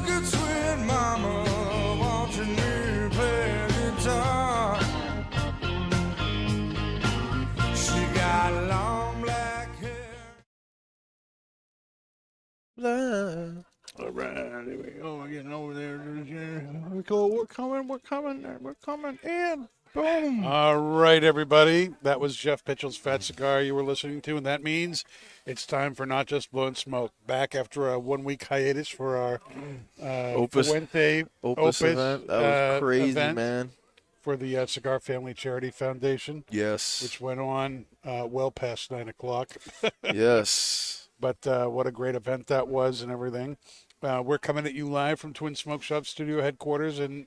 look at sweet mama watching me play guitar. She got long black hair. All right, here we go. We're getting over there. We're coming, and boom. All right, everybody. That was Jeff Pitchell's Fat Cigar you were listening to, and that means it's time for Not Just Blowing Smoke. Back after a 1 week hiatus for our Opus Fuente Opus event. That was crazy, event man. for the Cigar Family Charity Foundation, Yes. which went on well past 9 o'clock. Yes. But what a great event that was and everything. We're coming at you live from Twin Smoke Shop Studio headquarters in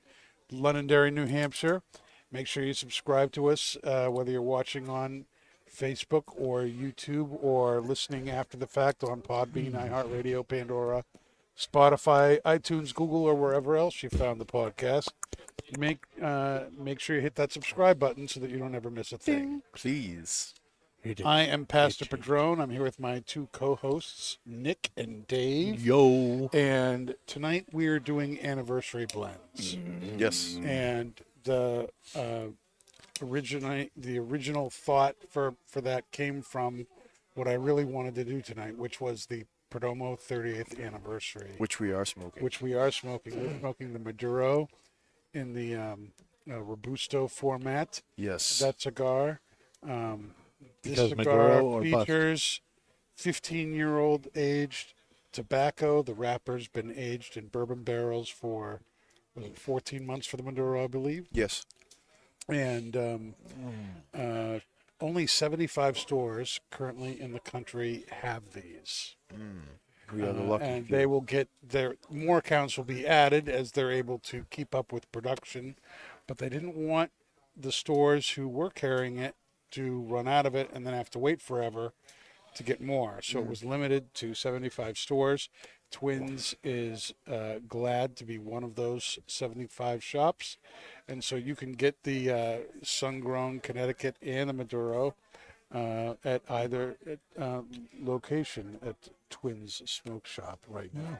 Londonderry, New Hampshire. Make sure you subscribe to us, whether you're watching on Facebook or YouTube or listening after the fact on Podbean, iHeartRadio, Pandora, Spotify, iTunes, Google, or wherever else you found the podcast. Make sure you hit that subscribe button so that you don't ever miss a thing. Please. I am Pastor Padron. I'm here with my two co-hosts, Nick and Dave. Yo. And tonight we are doing anniversary blends. Yes. And the original thought for that came from what I really wanted to do tonight, which was the Perdomo 30th anniversary. Which we are smoking. We're smoking the Maduro in the Robusto format. Yes. That cigar. This Because cigar Maduro or features 15-year-old aged tobacco. The wrapper's been aged in bourbon barrels for 14 months for the Maduro, I believe. Yes. And only 75 stores currently in the country have these. We are the lucky And few. they will get more accounts will be added as they're able to keep up with production. But they didn't want the stores who were carrying it to run out of it and then have to wait forever to get more. So it was limited to 75 stores. Twins is glad to be one of those 75 shops. And so you can get the Sun-Grown Connecticut and the Maduro at either location at Twins Smoke Shop right now.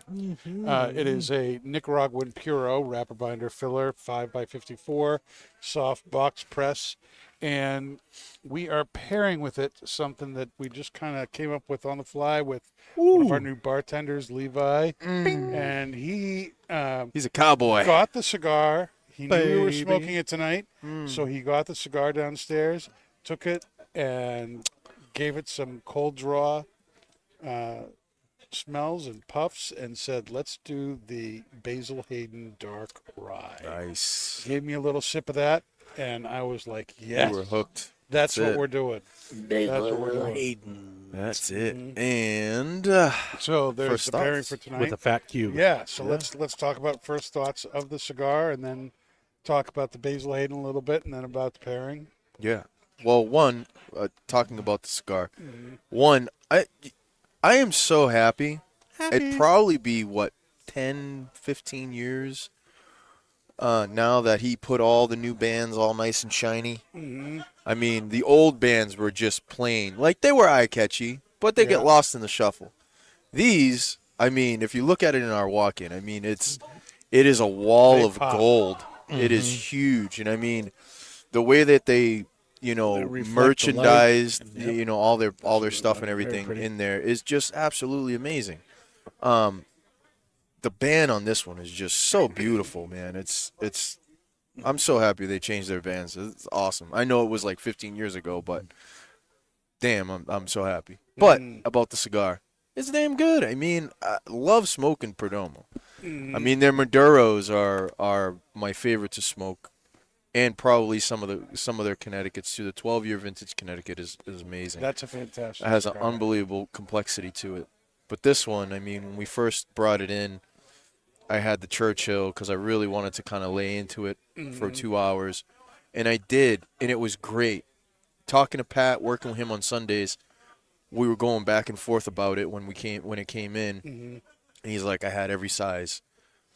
It is a Nicaraguan Puro wrapper binder filler, 5x54, soft box press. And we are pairing with it something that we just kind of came up with on the fly with one of our new bartenders, Levi. And he's a cowboy. Got the cigar. He knew we were smoking it tonight. So he got the cigar downstairs, took it, and gave it some cold draw smells and puffs and said, let's do the Basil Hayden Dark Rye. Nice. Gave me a little sip of that. And I was like, yes. You were hooked. That's what it. we're doing. That's what we're doing. That's it. And So there's first the pairing thoughts for tonight. with a fat cube. Yeah, so let's talk about first thoughts of the cigar and then talk about the Basil Hayden a little bit and then about the pairing. yeah. Well, one, talking about the cigar. One, I am so happy. It'd probably be, 10, 15 years now that he put all the new bands all nice and shiny. I mean, the old bands were just plain. Like, they were eye-catchy, but they get lost in the shuffle. These, I mean, if you look at it in our walk-in, I mean, it is a wall of gold. It is huge. And, I mean, the way that they merchandised, all their stuff and everything in there is just absolutely amazing. The band on this one is just so beautiful, man. I'm so happy they changed their bands. It's awesome. I know it was like 15 years ago, but damn, I'm so happy. But about the cigar, it's damn good. I mean, I love smoking Perdomo. I mean, their Maduros are my favorite to smoke. And probably some of their Connecticut's too. The 12-year vintage Connecticut is amazing. That's a fantastic It has an cigar. unbelievable complexity to it. But this one, I mean, when we first brought it in, I had the Churchill because I really wanted to kind of lay into it for 2 hours. And I did, and it was great. Talking to Pat, working with him on Sundays, we were going back and forth about it when it came in. And he's like, I had every size,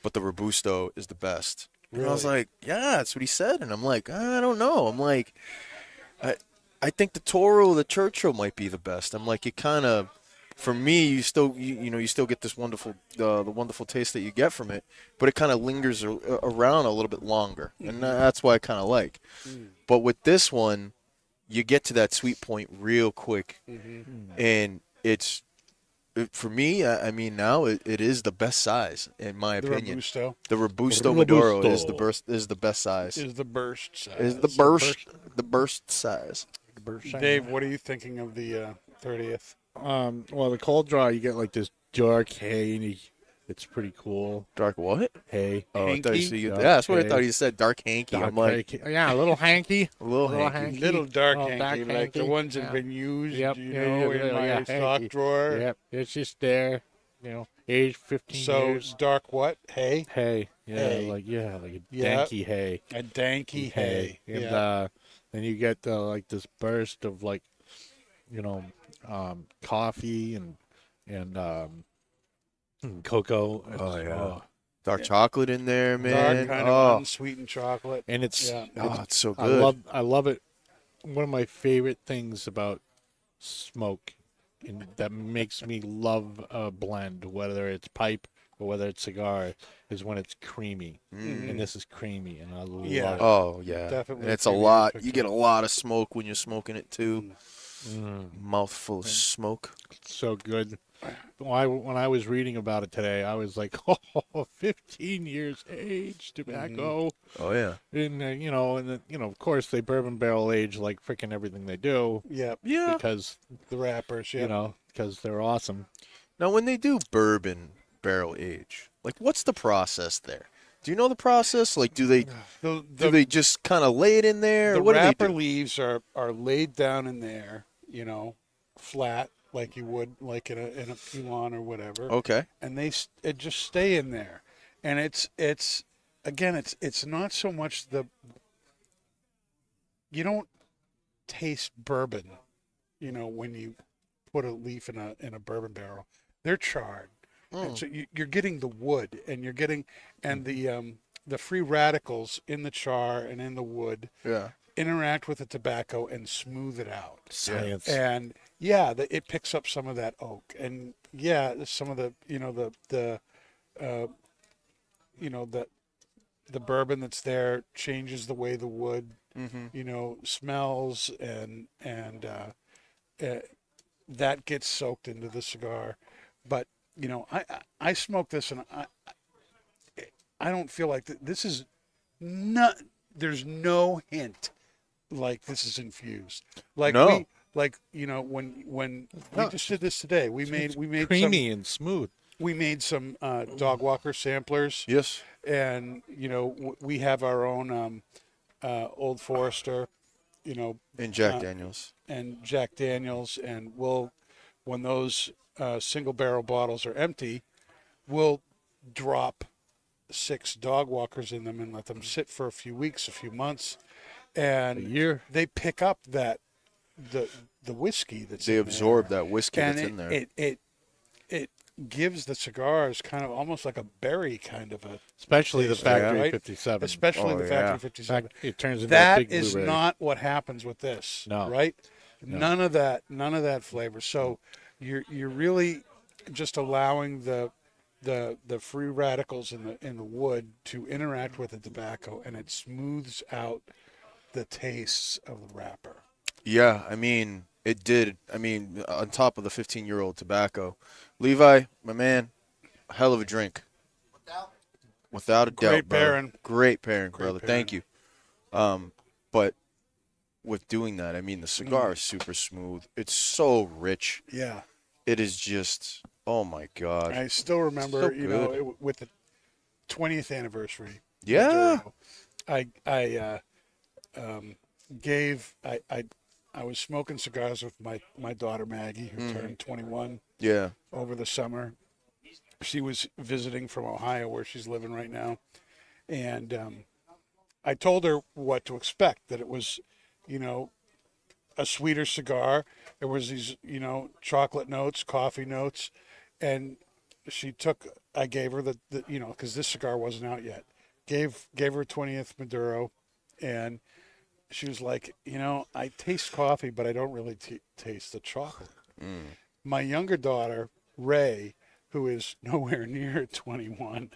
but the Robusto is the best. Really? And I was like, yeah, that's what he said. And I'm like, I don't know. I'm like, I think the Toro, the Churchill might be the best. I'm like, it kind of For me, you still you still get this wonderful the wonderful taste that you get from it, but it kind of lingers around a little bit longer, and that's why I kind of like. But with this one, you get to that sweet point real quick, and for me. I mean, now it is the best size in my The opinion. Robusto The Robusto Maduro is Robusto. the best size. is the burst size. Is the burst size. Dave, what are you thinking of the 30th? Well, the cold draw, you get like this dark hay, and it's pretty cool. Dark what? Hay. Oh, I thought you Hanky? said, yeah, that's what I thought Okay. you said. Dark hanky. Dark I'm like, hanky. Yeah, a little hanky. a little hanky. Little dark Little hanky, dark like the hanky. ones that Yeah. have been used, Yep. in my stock hanky. drawer. Yep. It's just there, age 15 So years. dark what? Hay? Hay. Yeah, Hay. like a Yeah. danky hay. A danky hay. And Yeah. then you get like this burst of like, coffee and cocoa. Oh, It's- yeah. Dark chocolate in there, Dark man. kind Oh, of unsweetened chocolate. And it's Yeah. it's so I good. love it. One of my favorite things about smoke, and that makes me love a blend, whether it's pipe or whether it's cigar, is when it's creamy. And this is creamy, and I love Yeah. it. Oh yeah, Definitely And it's a premium lot. picture. You get a lot of smoke when you're smoking it too. Mm. Mouthful of smoke. So good. When I was reading about it today, I was like, oh, 15 years age tobacco. Oh yeah. And, of course, they bourbon barrel age like freaking everything they do Yep. Yeah. because, The wrappers. Yeah. because they're awesome. Now, when they do bourbon barrel age, like what's the process there? Do you know the process? Like, do they The just kind of lay it in there? the Or what do they wrapper do? leaves are laid down in there, flat like you would like in a pilon or whatever. Okay. And it just stay in there, and it's not so much you don't taste bourbon, when you put a leaf in a bourbon barrel. They're charred, and so you're getting the wood, and you're getting the free radicals in the char and in the wood Yeah. interact with the tobacco and smooth it out. Science. And it picks up some of that oak, and some of the the bourbon that's there changes the way the wood smells, and that gets soaked into the cigar. But I smoke this, and I don't feel like this is not. There's no hint like this is infused. Like No. when we just did this today, we made Creamy and smooth. we made some dog walker samplers, Yes. and we have our own Old Forester, And Jack Daniels. and Jack Daniels, and when those single barrel bottles are empty, we'll drop 6 dog walkers in them and let them sit for a few weeks, a few months, and A year. they pick up the whiskey that's They in absorb there. that whiskey And that's in there. it gives the cigars kind of almost like a berry kind of a Especially the taste, Factory right? 57. especially Oh, the yeah. Factory In 57. fact, it turns into a That big is Blu-ray. not what happens with this. No. Right? No. None of that flavor. So you're really just allowing the free radicals in the wood to interact with the tobacco, and it smooths out the tastes of the wrapper. Yeah, I mean, it did. I mean, on top of the 15-year-old tobacco. Levi, my man, a hell of a drink. Without a doubt, Great brother. pairing. Great pairing, Great brother. pairing. Thank you. But with doing that, I mean, the cigar is super smooth. It's so rich. Yeah. It is just, oh my God. I still remember, So good. with the 20th anniversary. Yeah. I was smoking cigars with my daughter Maggie, who turned 21 Yeah. over the summer. She was visiting from Ohio, where she's living right now, and I told her what to expect. That it was, a sweeter cigar. There was these, chocolate notes, coffee notes, and I gave her the because this cigar wasn't out yet. Gave her 20th Maduro, and she was like, I taste coffee, but I don't really taste the chocolate. My younger daughter, Ray, who is nowhere near 21,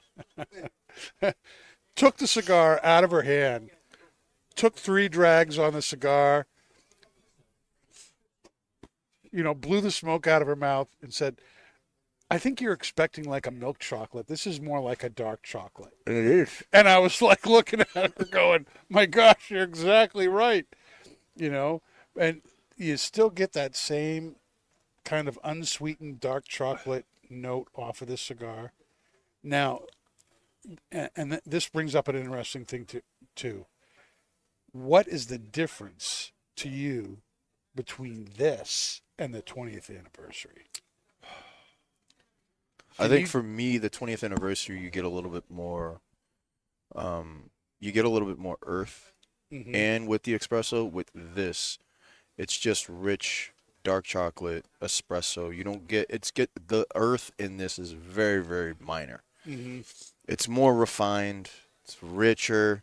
took the cigar out of her hand, took 3 drags on the cigar, blew the smoke out of her mouth and said, I think you're expecting like a milk chocolate. This is more like a dark chocolate. It is. And I was like looking at her going, my gosh, you're exactly right. And you still get that same kind of unsweetened dark chocolate note off of this cigar. Now, and this brings up an interesting thing too. What is the difference to you between this and the 20th anniversary? I think for me, the 20th anniversary, you get a little bit more, earth. Mm-hmm. And with the espresso, with this, it's just rich dark chocolate espresso. You don't get the earth in this is very, very minor. Mm-hmm. It's more refined. It's richer.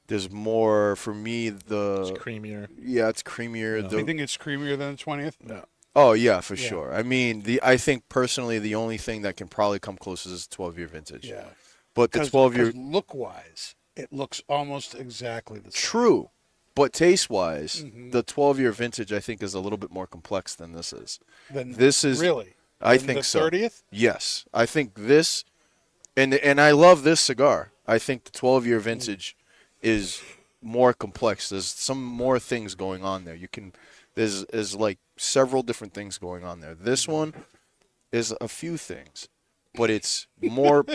There's more for me. It's creamier. Yeah, it's creamier. Do you think it's creamier than the 20th? No. Oh yeah, for sure. I mean, I think personally the only thing that can probably come close is the 12-year vintage. Yeah. But the 12-year look-wise, it looks almost exactly the same. True. But taste-wise, the 12-year vintage I think is a little bit more complex than this is. This is really. I think so. The 30th? Yes. I think this and I love this cigar. I think the 12-year vintage is more complex. There's some more things going on there. There's like several different things going on there. This one is a few things, but it's more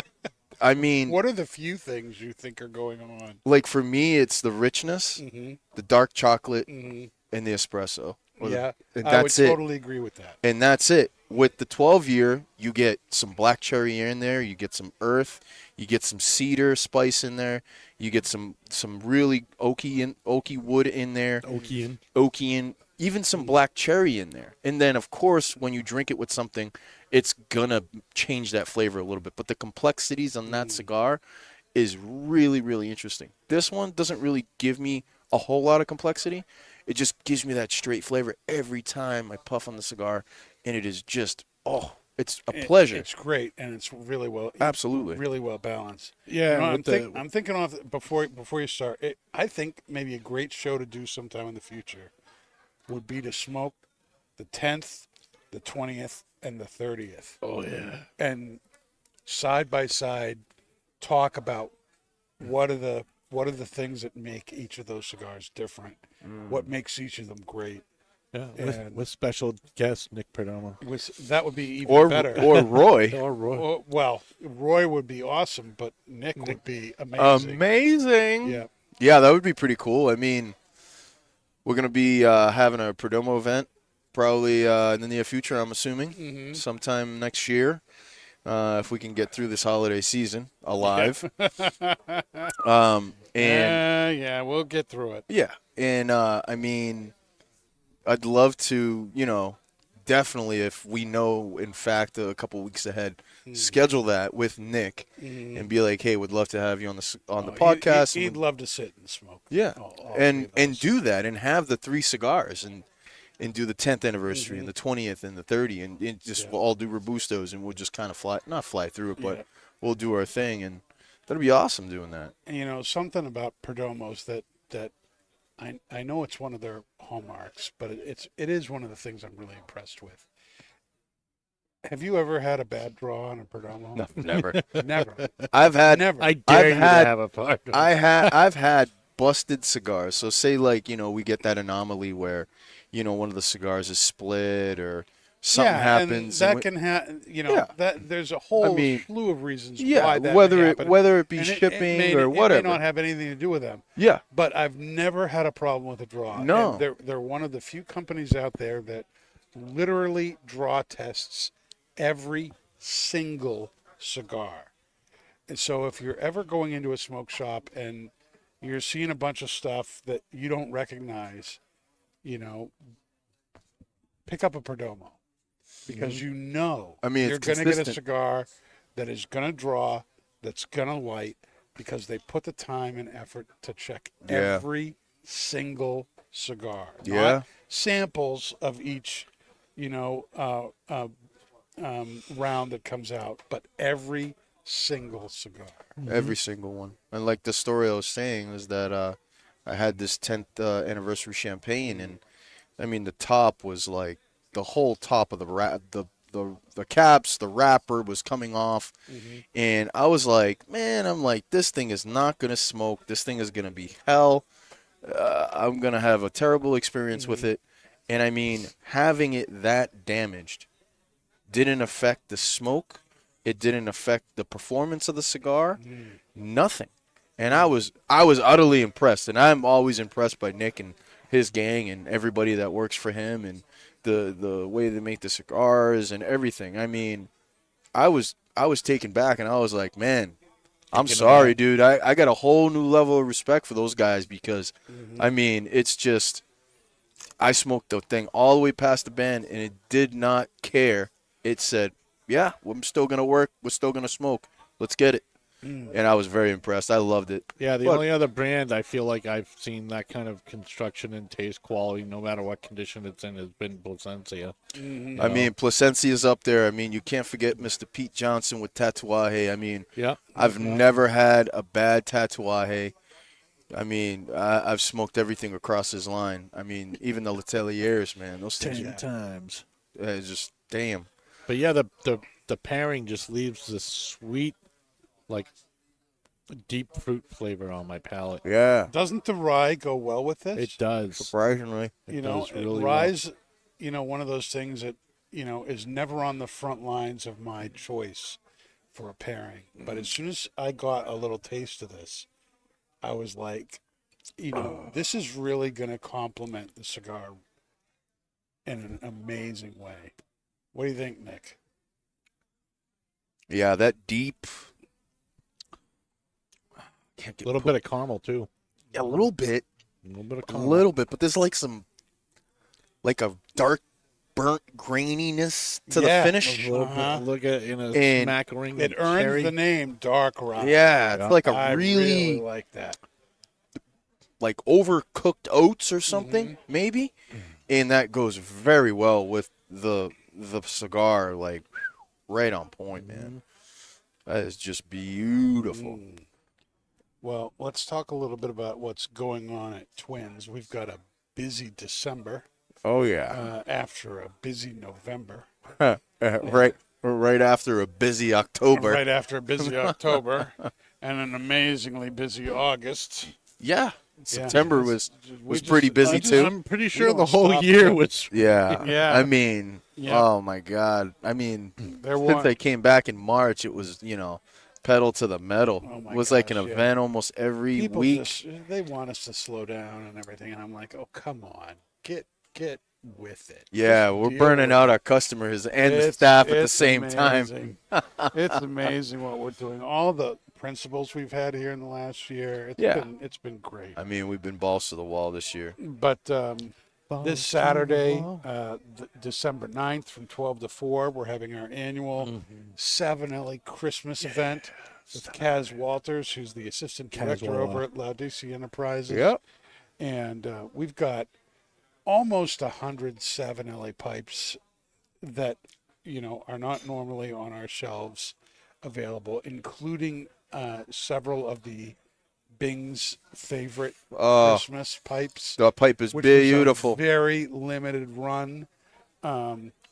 I mean, what are the few things you think are going on? Like for me, it's the richness, the dark chocolate, and the espresso. Yeah, and I would that's it. totally agree with that. And that's it. With the 12-year, you get some black cherry in there. You get some earth. You get some cedar spice in there. You get some really oaky wood in there. Oaky, even some black cherry in there. And then, of course, when you drink it with something, it's gonna change that flavor a little bit. But the complexities on that cigar is really, really interesting. This one doesn't really give me a whole lot of complexity. It just gives me that straight flavor every time I puff on the cigar, and it is just it's a pleasure. It's great, and it's really really well balanced. Yeah, I'm thinking off before you start. I think maybe a great show to do sometime in the future would be to smoke the 10th, the 20th, and the 30th. Oh yeah, and side by side talk about what are the things that make each of those cigars different. What makes each of them great. Yeah, with special guest Nick Perdomo. That would be even better. Or Roy. Or Roy. Well, Roy would be awesome, but Nick would be amazing. Amazing. Yeah, that would be pretty cool. I mean, we're going to be having a Perdomo event probably in the near future, I'm assuming, sometime next year, if we can get through this holiday season alive. Yeah, we'll get through it. Yeah, and I mean, I'd love to, definitely if we know, in fact, a couple weeks ahead, schedule that with Nick and be like, hey, would love to have you on the podcast. He'd love to sit and smoke. Yeah, and do that and have the 3 cigars and do the 10th anniversary and the 20th and the 30th and just we'll all do Robustos and we'll just kind of not fly through it, but we'll do our thing, and that'd be awesome doing that. And something about Perdomos that I know it's one of their hallmarks, but it is one of the things I'm really impressed with. Have you ever had a bad draw on a Perdomo? No, never. Never. I've had never. I dare you to have a part. I've had busted cigars. So say like, we get that anomaly where, one of the cigars is split or something happens. And that can happen. That there's a whole slew of reasons why that whether it be shipping or whatever. It may not have anything to do with them. Yeah. But I've never had a problem with a draw. No. And they're one of the few companies out there that literally draw tests every single cigar. And so if you're ever going into a smoke shop and you're seeing a bunch of stuff that you don't recognize, pick up a Perdomo. Because you're going to get a cigar that is going to draw, that's going to light, because they put the time and effort to check every single cigar. Yeah. Not samples of each, round that comes out, but every single cigar. Every single one. And like the story I was saying is that I had this 10th anniversary champagne, and I mean the top was like the whole top of the caps, the wrapper was coming off, and I was like, man, I'm like, this thing is not gonna smoke. This thing is gonna be hell. I'm gonna have a terrible experience with it. And I mean, having it that damaged didn't affect the smoke. It didn't affect the performance of the cigar. Nothing. And I was utterly impressed. And I'm always impressed by Nick and his gang and everybody that works for him and the way they make the cigars and everything. I mean, I was taken back, and I was like, man, I'm sorry, dude. I got a whole new level of respect for those guys because, I mean, it's just, I smoked the thing all the way past the band, and it did not care. It said, yeah, I'm still going to work. We're still going to smoke. Let's get it. And I was very impressed. I loved it. Yeah, the only other brand I feel like I've seen that kind of construction and taste quality, no matter what condition it's in, has been Plasencia. I mean, Plasencia's up there. I mean, you can't forget Mr. Pete Johnson with Tatuaje. I mean, Yeah. I've never had a bad Tatuaje. I mean, I've smoked everything across his line. I mean, even the Letelliers, man. Those things 10 times. it's just, damn. But yeah, the pairing just leaves this sweet, like, deep fruit flavor on my palate. Yeah, Doesn't the rye go well with this? It does. surprisingly. It does really rye's, one of those things that, is never on the front lines of my choice for a pairing. But as soon as I got a little taste of this, I was like, this is really going to complement the cigar in an amazing way. What do you think, Nick? Yeah, that deep. Can't A get little bit of caramel, too. a little bit, A little bit of a caramel. little bit, but there's like a dark, burnt graininess to the finish. A little bit. Look at And smack ring. It of earned cherry. the name Dark Rye. Yeah, it's like a I really like that. like overcooked oats or something, maybe, and that goes very well with the cigar. Like right on point, man. That is just beautiful. Well, let's talk a little bit about what's going on at Twins. We've got a busy December Oh yeah, after a busy November. right after a busy October. Right after a busy October and an amazingly busy August. Yeah, September was we pretty just- busy I just- too. I'm pretty sure don't the whole stop year till- was. Yeah. Yeah. I mean, Yeah. oh my God. I mean, There since was they came back in March, it was, pedal to the metal. Oh my it was like an gosh, yeah. event almost every people week. just they want us to slow down and everything, and I'm like, oh come on, get with it. Yeah, Just we're deal burning with out it. our customers and the It's- staff at the it's same time. amazing. It's amazing what we're doing. All the principals we've had here in the last year. It's been great. I mean, we've been balls to the wall this year. But this Saturday, December 9th from 12 to 4, we're having our annual 7 Christmas event with Kaz Walters, who's the assistant director over at Laudisi Enterprises. Yep. And we've got almost 100 7 pipes that, are not normally on our shelves available, including several of the Bing's favorite Christmas pipes. The pipe is Which was a beautiful. very limited run.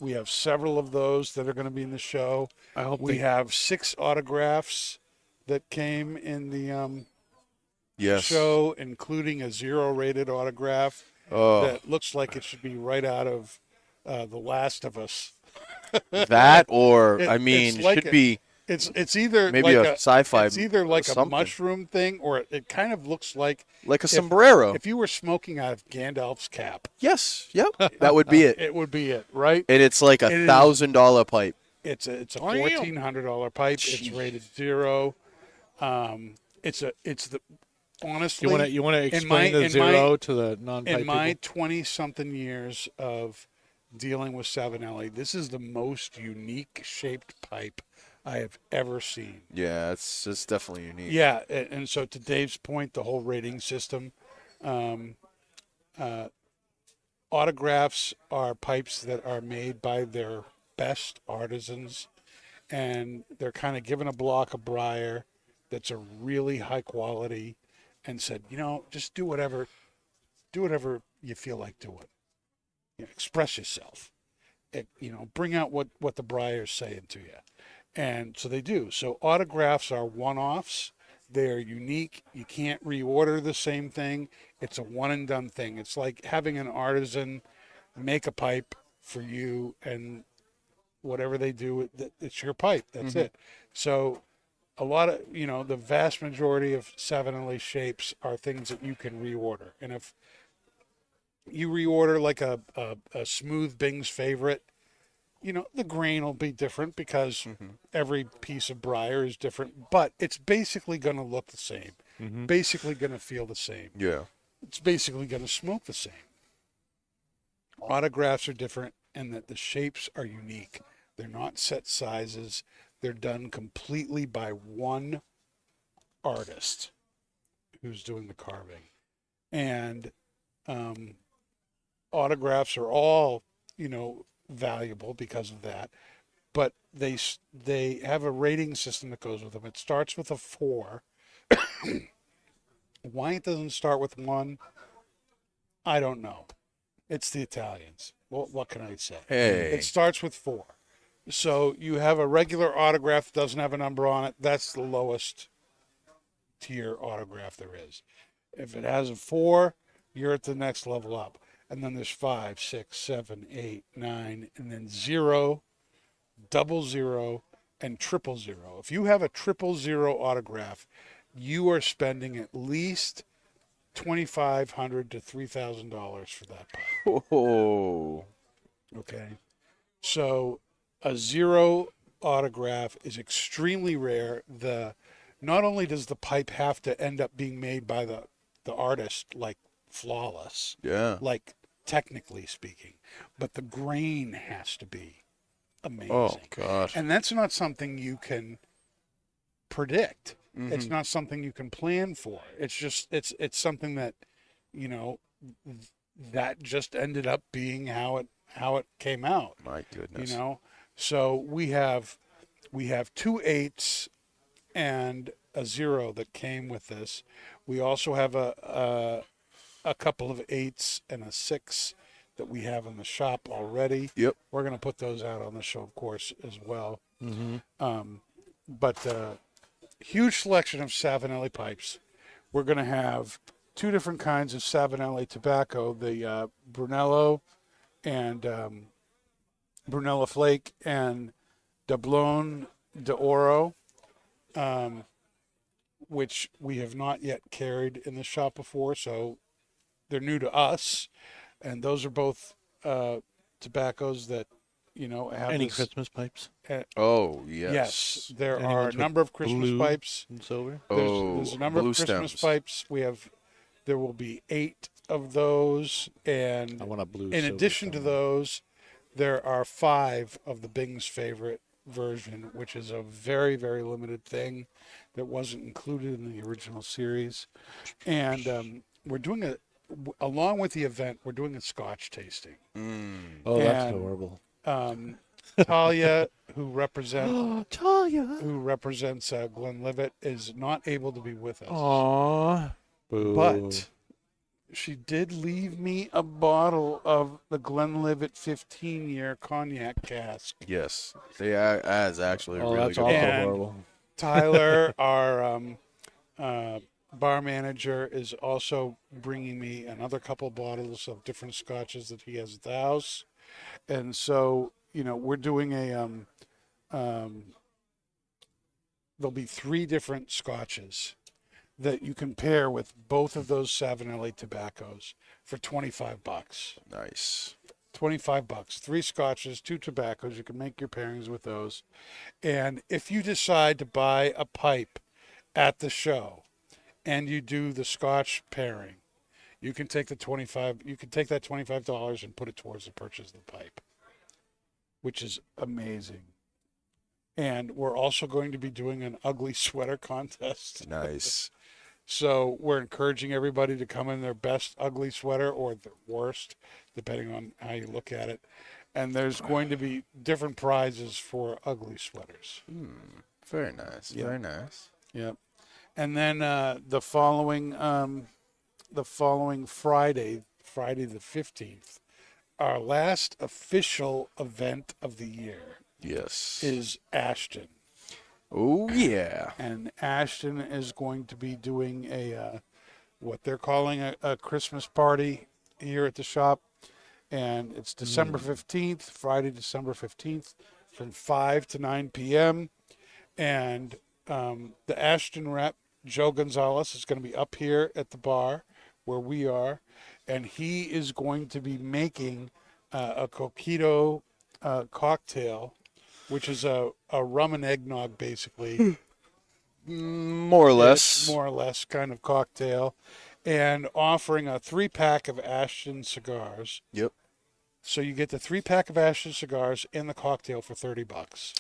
We have several of those that are going to be in the show. I hope We have 6 autographs that came in the Yes. show, including a 0-rated autograph Oh, that looks like it should be right out of The Last of Us. that or, It- I mean, it's like should be It's either maybe like a sci-fi It's either like a something. mushroom thing, or it kind of looks like like a sombrero. if you were smoking out of Gandalf's cap. Yes. Yep. That would be it. It would be it, right? And it's like It is- $1,000 pipe. It's a $1,400 pipe. It's rated 0. It's the honestly. You want to in explain my- the in zero my- to the non-pipe in my people? 20-something years of dealing with Savinelli, this is the most unique shaped pipe I have ever seen. Yeah, it's definitely unique. Yeah, and so to Dave's point, the whole rating system, Autographs are pipes that are made by their best artisans, and they're kind of given a block of briar that's a really high quality, and said, just do whatever you feel like doing. Express yourself. Bring out what the briar's saying to you. And so they do. So autographs are one-offs. They're unique. You can't reorder the same thing. It's a one and done thing. It's like having an artisan make a pipe for you, and whatever they do, it's your pipe. That's it. So a lot of, the vast majority of Savinelli shapes are things that you can reorder. And if you reorder like a smooth Bing's favorite, the grain will be different because every piece of briar is different, but it's basically going to look the same, basically going to feel the same. Yeah. It's basically going to smoke the same. Autographs are different in that the shapes are unique. They're not set sizes. They're done completely by one artist who's doing the carving. And autographs are all, valuable because of that. But they have a rating system that goes with them. It starts with a 4. Why it doesn't start with 1, I don't know. It's the Italians. Well, what can I say? Hey. It starts with 4. So you have a regular autograph that doesn't have a number on it. That's the lowest tier autograph there is. If it has a 4, you're at the next level up. And then there's 5, 6, 7, 8, 9, and then 0, 00, and 000. If you have a 000 autograph, you are spending at least $2,500 to $3,000 for that pipe. Oh. Okay. So a 0 autograph is extremely rare. Not only does the pipe have to end up being made by the artist, like flawless, like technically speaking, but the grain has to be amazing. Oh, gosh. And that's not something you can predict. It's not something you can plan for. It's just it's something that, that just ended up being how it came out. My goodness. So we have 2 8s and a 0 that came with this. We also have a couple of 8s and a 6 that we have in the shop already. Yep. We're going to put those out on the show, of course, as well. But huge selection of Savinelli pipes. We're going to have 2 different kinds of Savinelli tobacco, the Brunello and Brunello Flake and Doblone d'Oro, which we have not yet carried in the shop before, so they're new to us. And those are both tobaccos that, have Any this, Christmas pipes? Oh, yes. Yes, there Any are ones a with number of Christmas blue pipes. and silver? There's a number of blue Christmas stems. pipes. There will be 8 of those, and I want a blue. in silver addition to somewhere. those, there are 5 of the Bing's favorite version, which is a very, very limited thing that wasn't included in the original series. And we're doing along with the event, we're doing a Scotch tasting. Oh, that's and- horrible. Talia, who represents Talia. Glenlivet, is not able to be with us. Aww. Boo. But she did leave me a bottle of the Glenlivet 15-year cognac cask. Yes. That is actually a Oh, really that's good also And- horrible. Tyler, our bar manager, is also bringing me another couple bottles of different scotches that he has at the house. And so, we're doing there'll be 3 different scotches that you can pair with both of those Savinelli tobaccos for $25. Nice. $25. 3 scotches, 2 tobaccos. You can make your pairings with those. And if you decide to buy a pipe at the show and you do the scotch pairing, you can take that $25 and put it towards the purchase of the pipe, which is amazing. And we're also going to be doing an ugly sweater contest. Nice. So we're encouraging everybody to come in their best ugly sweater or the worst, depending on how you look at it. And there's going to be different prizes for ugly sweaters. Very nice. Yeah. Very nice. Yep. And then the following Friday, Friday the 15th, our last official event of the year Yes. is Ashton. Oh yeah. And Ashton is going to be doing what they're calling a Christmas party here at the shop. And it's December 15th, Friday, December 15th, from 5 to 9 p.m. And the Ashton rep, Joe Gonzalez, is going to be up here at the bar where we are. And he is going to be making a coquito cocktail, which is a rum and eggnog, basically. More or less. More or less kind of cocktail. And offering a 3-pack of Ashton cigars. Yep. So you get the 3-pack of Ashton cigars and the cocktail for $30.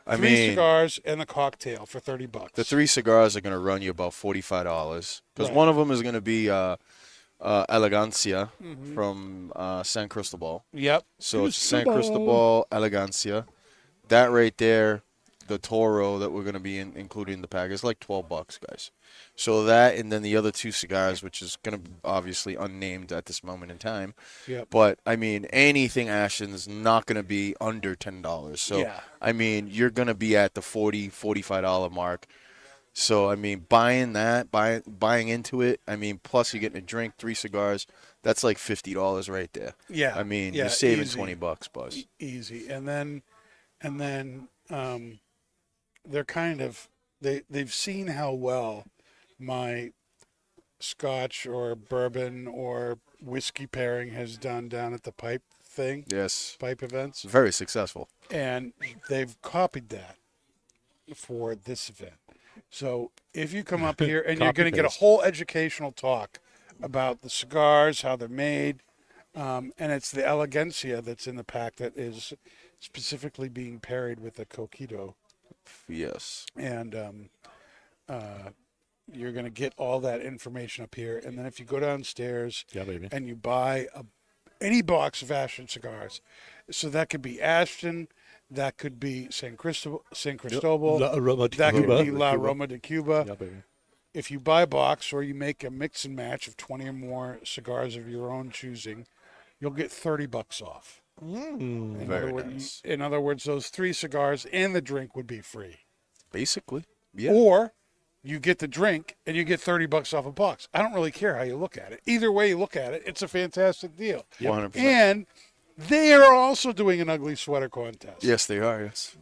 I Three mean, cigars and the cocktail for $30. the 3 cigars are going to run you about $45 because Right. one of them is going to be Elegancia from San Cristobal. Yep. So it's San Cristobal Elegancia. That right there, the Toro that we're going to be including in the pack is like $12, guys. So that, and then the other 2 cigars, which is going to be obviously unnamed at this moment in time. Yep. But I mean, anything Ashton is not going to be under $10. So Yeah. I mean, you're going to be at the $45 mark. So I mean, buying into it. I mean, plus you're getting a drink, 3 cigars. That's like $50 right there. Yeah. I mean, yeah, you're saving easy. $20, Buzz. Easy. And then they're kind of they've seen how well my Scotch or bourbon or whiskey pairing has done down at the pipe thing, Yes, pipe events, it's very successful. and they've copied that for this event. So if you come up here and you're going to get a Copy-paste. whole educational talk about the cigars, how they're made, and it's the Elegancia that's in the pack that is specifically being paired with the coquito. Yes. And you're going to get all that information up here. And then if you go downstairs Yeah, baby. and you buy any box of Ashton cigars, so that could be Ashton, that could be San Cristobal, La Roma de that could Cuba. be La Roma de Cuba. Yeah, baby. If you buy a box or you make a mix and match of 20 or more cigars of your own choosing, you'll get $30 off. Very nice. In other words, those 3 cigars and the drink would be free. Basically. Yeah. Or you get the drink and you get $30 off a box. I don't really care how you look at it. Either way you look at it, it's a fantastic deal. 100%. And they are also doing an ugly sweater contest. Yes, they are. Yes.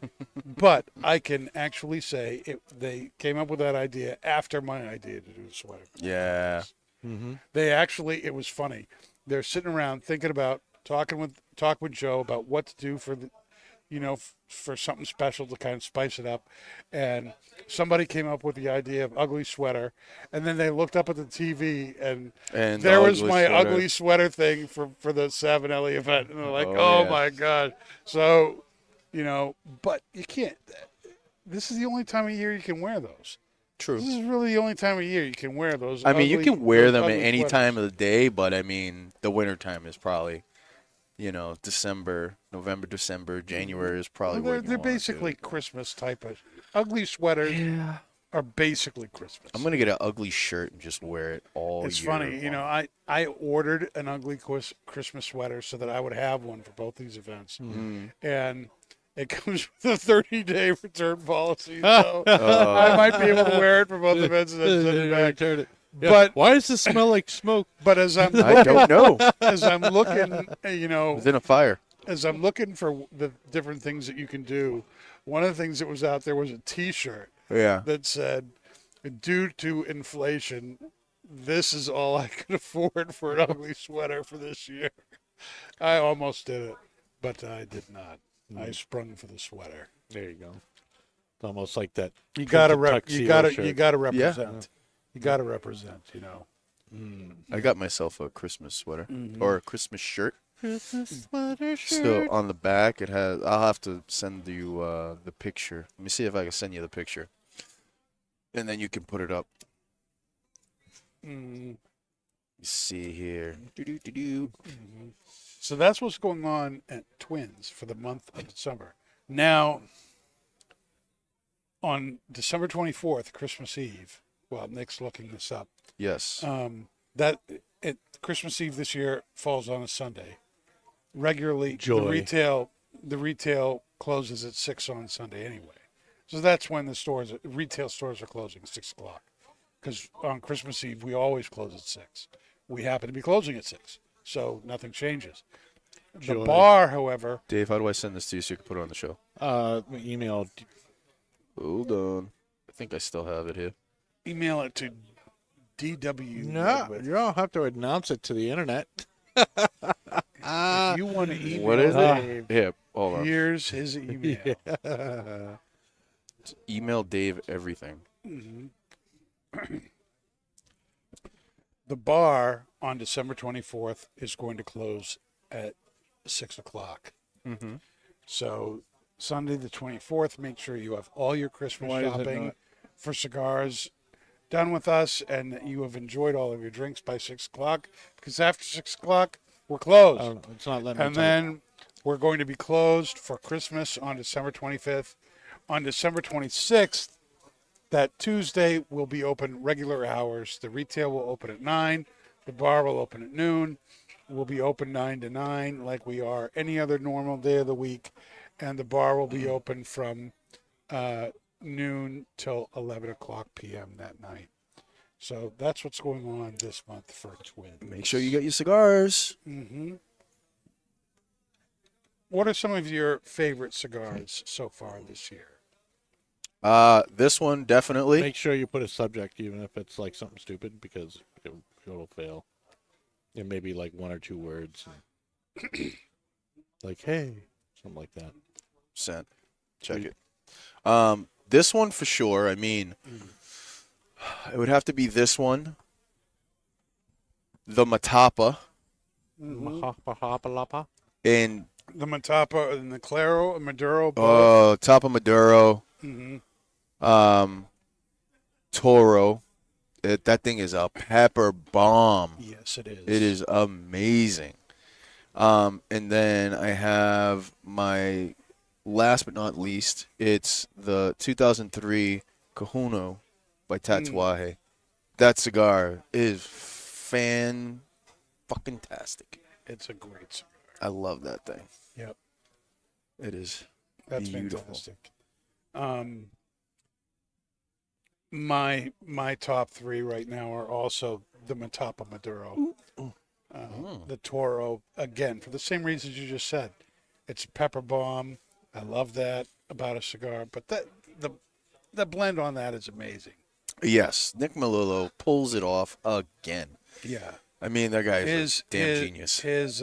But I can actually say they came up with that idea after my idea to do a sweater contest. Yeah. They actually, it was funny. They're sitting around thinking about talking with Joe about what to do for the, for something special to kind of spice it up. And somebody came up with the idea of ugly sweater. And then they looked up at the TV and And there the was ugly my sweater. ugly sweater thing for the Savinelli event. And they're like, Oh, oh yeah. my God. So, but you can't. This is the only time of year you can wear those. True. This is really the only time of year you can wear those. I mean, you ugly- can wear those them at ugly any sweaters. time of the day, but I mean, the winter time is probably, November, December, January is probably Well, where they're basically Christmas type of ugly sweaters. Are basically Christmas. I'm gonna get an ugly shirt and just wear it all It's year funny, long. I ordered an ugly Christmas sweater so that I would have one for both these events, and it comes with a 30-day return policy, so I might be able to wear it for both events and then send it back. Yeah. But Why does this smell like smoke? but as I'm I don't know. as I'm looking, Within a fire. as I'm looking for the different things that you can do, one of the things that was out there was a T-shirt Yeah. that said, "Due to inflation, this is all I could afford for an ugly sweater for this year." I almost did it, but I did not. I sprung for the sweater. There you go. It's almost like that. You gotta printed you tuxedo gotta shirt. you gotta represent. You gotta represent. I got myself a Christmas sweater or a Christmas shirt. Christmas sweater shirt. So on the back it has. I'll have to send you the picture. Let me see if I can send you the picture, and then you can put it up. You see here. Do-do-do-do. So that's what's going on at Twins for the month of December. Now, on December 24th, Christmas Eve, well, Nick's looking this up. Yes. Christmas Eve this year falls on a Sunday. Regularly, Joy. the retail closes at 6 on Sunday anyway. So that's when retail stores are closing, 6 o'clock. Because on Christmas Eve, we always close at 6. We happen to be closing at 6, so nothing changes. The Joy. bar, however, Dave, how do I send this to you so you can put it on the show? Email. Hold on. I think I still have it here. email it to DW. No, you don't have to announce it to the internet. If you want to email What is Dave, it? Here, hold on. here's his email. Email Dave everything. The bar on December 24th is going to close at 6 o'clock. So Sunday the 24th, make sure you have all your Christmas Why is it shopping not? for cigars done with us and that you have enjoyed all of your drinks by 6 o'clock, because after 6 o'clock, we're closed. I don't know. It's not letting me And type. then we're going to be closed for Christmas on December 25th. On December 26th, that Tuesday, will be open regular hours. The retail will open at 9. The bar will open at noon. We'll be open 9 to 9 like we are any other normal day of the week. And the bar will be open from noon till 11 o'clock p.m. that night. So that's what's going on this month for Twins. Make sure you get your cigars. What are some of your favorite cigars so far this year? This one definitely. Make sure you put a subject, even if it's like something stupid, because it'll fail. It may be like 1 or 2 words, and like "hey," something like that. Sent. Check it. This one for sure. I mean, it would have to be this one. The Matapa. Mahalapa. And The Matapa and the Claro and Maduro. Both. Tapa Maduro. Toro. That thing is a pepper bomb. Yes, it is. It is amazing. And then I have my last but not least. It's the 2003 Cajuno by Tatuaje. That cigar is fan-fucking-tastic. It's a great cigar. I love that thing. Yep. It is That's beautiful. fantastic. My top 3 right now are also the Matapa Maduro. The Toro, again, for the same reasons you just said. It's a pepper bomb. I love that about a cigar. But the blend on that is amazing. Yes, Nick Melillo pulls it off again. Yeah. I mean, that guy is a damn genius. His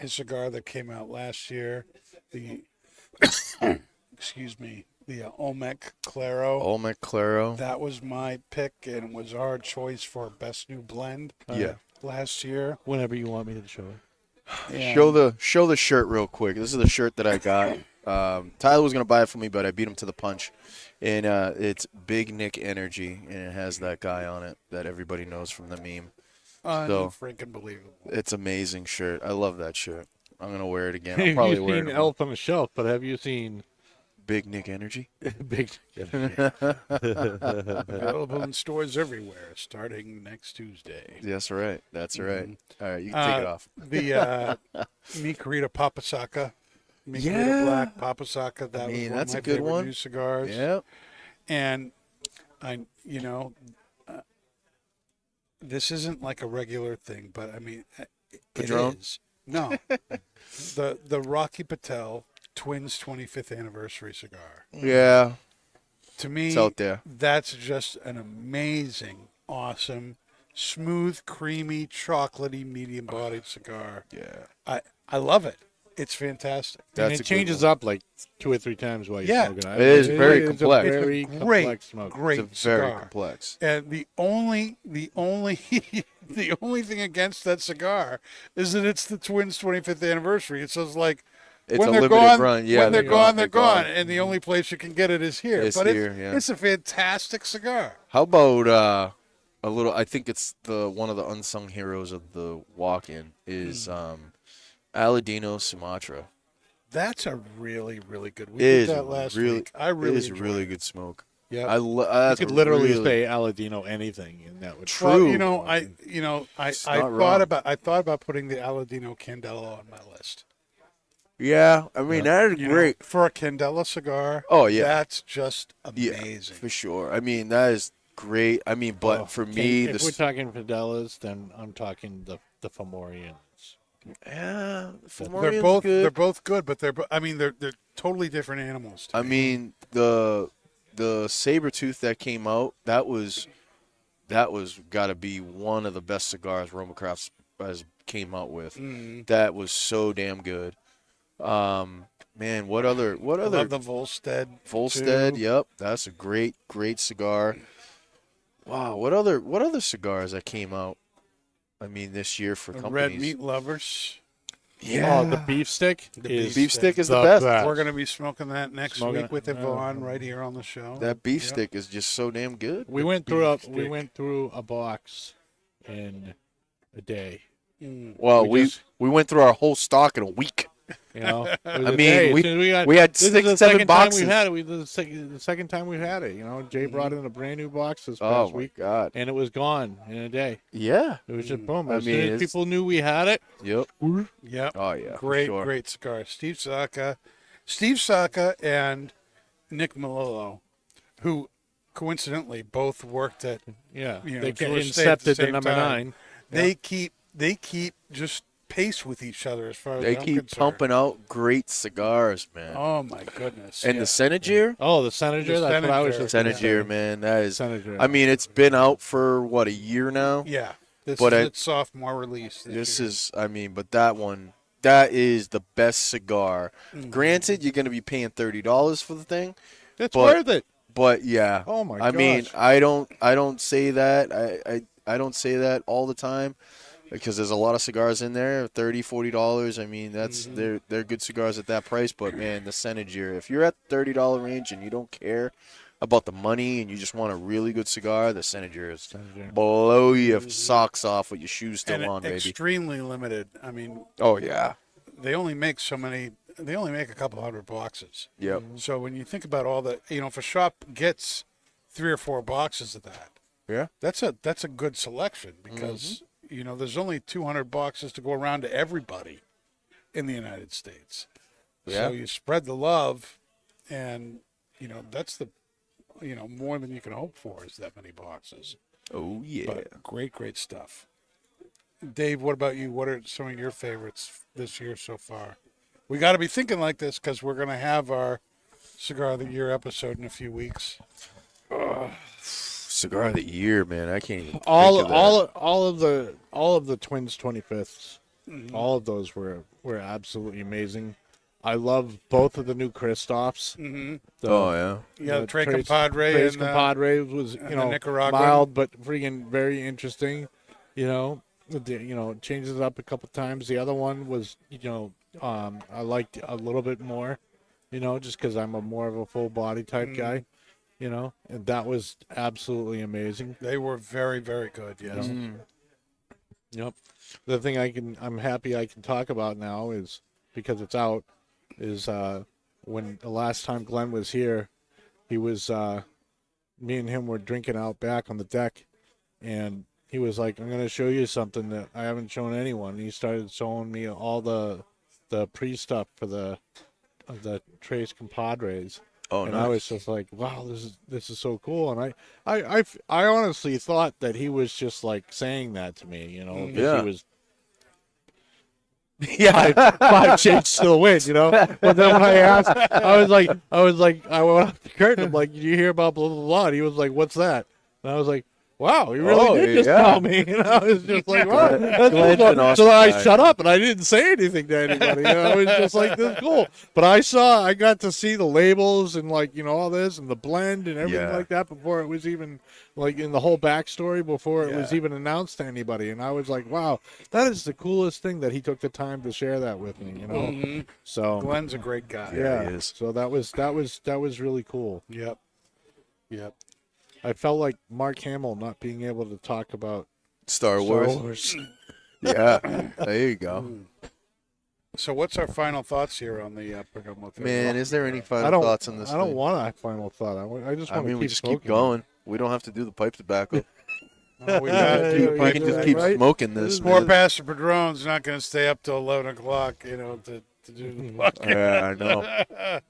cigar that came out last year, the excuse me, the Olmec Claro. Olmec Claro. That was my pick and was our choice for best new blend. Yeah. Last year. Whenever you want me to show it. And Show the shirt real quick. This is the shirt that I got. Tyler was gonna buy it for me, but I beat him to the punch. And it's Big Nick Energy, and it has that guy on it that everybody knows from the meme. freaking believable. It's amazing shirt. I love that shirt. I'm gonna wear it again. I'll You've probably wear seen it. Elf on the Shelf, but have you seen Big Nick Energy. Big? Available in stores everywhere starting next Tuesday. That's right. That's right. All right, you can take it off. The Mi Querida Papasaka. Mi Querida Black Papasaka. That was one that's of my a good favorite one. new cigars. Yeah. And this isn't like a regular thing, but I mean, it Padron? is. No, the Rocky Patel Twins 25th anniversary cigar. Yeah. To me, It's out there. that's just an amazing, awesome, smooth, creamy, chocolatey, medium-bodied cigar. Yeah. I love it. It's fantastic. And That's it changes up like 2 or 3 times while you're Yeah. smoking. It is very It's a complex. very Great, complex smoke. great It's very cigar. complex. And the only the only thing against that cigar is that it's the Twins 25th anniversary. It says like it's when a they're limited gone, run. Yeah, when they're gone, they're gone, and the only place you can get it is here. It's but here, yeah. it's a fantastic cigar. How about a little? I think it's one of the unsung heroes of the walk-in is Aladino Sumatra. That's a really, really good. We It did is that last really, week. I really it is enjoyed really it. good smoke. Yeah, You That's could literally really, say Aladino anything, and that would True. Well, you know, I It's I not wrong. thought about putting the Aladino Candela on my list. Yeah, I mean that is You know, great. for a Candela cigar. Oh, yeah. That's just Yeah, amazing. for sure. I mean that is great. I mean, but Well, for me, if we're this talking Fidelas, then I'm talking the Fomorians. yeah, They're Fomorian's both good. they're both good, but they're totally different animals. To I me. mean the saber tooth that came out that was got to be one of the best cigars Roma Crafts has came out with. That was so damn good. Man, what other I love the Volstead. Volstead? too. Yep, that's a great cigar. Wow, what other cigars that came out? I mean, this year for The companies. red meat lovers. Yeah, Oh, the beef stick is beef stick is the best. We're going to be smoking that next Smoking week with it. Yvonne right here on the show. That beef Yep. stick is just so damn good. We went through beef we stick. went through a box in a day. Well, We we just- went through our whole stock in a week. You know, It was I a mean, day. As we- soon as we had this is 6, the 7 second time boxes. we've had it. The second time we've had it. You know, Jay brought in a brand new box this Oh past my week, god. and it was gone in a day. Yeah. It was just boom. I As soon mean, as it's- people knew we had it, Yep. Yep. Oh yeah. for Great, sure. great cigar. Steve Saka and Nick Melillo, who coincidentally both worked at yeah, You know, they George State at the incepted the same number time. 9. they keep just pace with each other as far as They I'm keep concerned. pumping out great cigars, man. Oh my goodness! and yeah. the Senager, Oh, the Senator. The That's what I was Senator. just gonna Senager, say. man, that is. Senator. I mean, it's been out for what, a year now. Yeah, this But is I- its sophomore release. This year. is, I mean, but that is the best cigar. Granted, you're going to be paying $30 for the thing, It's but- worth it. but yeah. Oh my I mean, gosh. I don't say that. I don't say that all the time because there's a lot of cigars in there, $30-$40. I mean, that's they're good cigars at that price. But man, the Senager, if you're at the $30 range and you don't care about the money and you just want a really good cigar, the Senager is blow your socks off with your shoes still and on, baby. extremely limited. I mean, Oh yeah. they only make so many. They only make a couple hundred boxes. Yep. So when you think about all the, if a shop gets 3 or 4 boxes of that, Yeah. that's a good selection because there's only 200 boxes to go around to everybody in the United States. Yeah. So you spread the love, and that's the more than you can hope for is that many boxes. Oh yeah. But great stuff. Dave, what about you? What are some of your favorites this year so far? We got to be thinking like this because we're going to have our Cigar of the Year episode in a few weeks. Cigar of the year, man. I can't even. all think of that. all of the Twins 25ths, all of those were absolutely amazing. I love both of the new Christophs. Oh yeah. Yeah, the Tres Tres Compadre Tres and Compadre was the Nicaraguan. mild but freaking very interesting. Changes it up a couple times. The other one was I liked a little bit more, just because I'm more of a full body type guy. And that was absolutely amazing. They were very, very good. Yes. Yep. The thing I'm happy I can talk about now is because it's out. Is when the last time Glenn was here, he was me and him were drinking out back on the deck, and he was like, "I'm going to show you something that I haven't shown anyone." And he started showing me all the pre stuff for the Tres Compadres. Oh And nice. I was just like, wow, this is so cool. And I honestly thought that he was just like saying that to me, 'cause Yeah. he was Yeah. five shades to the wind, But then when I asked, I was like, I went off the curtain. I'm like, did you hear about blah blah blah? And he was like, what's that? And I was like, wow, you really Oh, did just yeah. tell me. I was just like, wow, that's Glenn's cool. an awesome So then I guy. shut up and I didn't say anything to anybody. I was just like, this is cool. But I got to see the labels and like, all this and the blend and everything Yeah. like that before it was even like in the whole backstory before it was Yeah. even announced to anybody. And I was like, wow, that is the coolest thing that he took the time to share that with me, Mhm. So Glenn's a great guy. Yeah, he is. So that was really cool. Yep. Yep. I felt like Mark Hamill not being able to talk about Star Star Wars. Wars. Yeah, there you go. So what's our final thoughts here on the Perdomo thing? Man, is there any I final don't. thoughts on this I don't thing? want a final thought. I just I want mean, to we keep just smoking. keep going. We don't have to do the pipe tobacco. Oh, we Yeah, got yeah, to yeah, We can just keep right? smoking this. Poor man. Pastor Padron's not going to stay up till 11 o'clock, to do the podcast. Yeah, I know.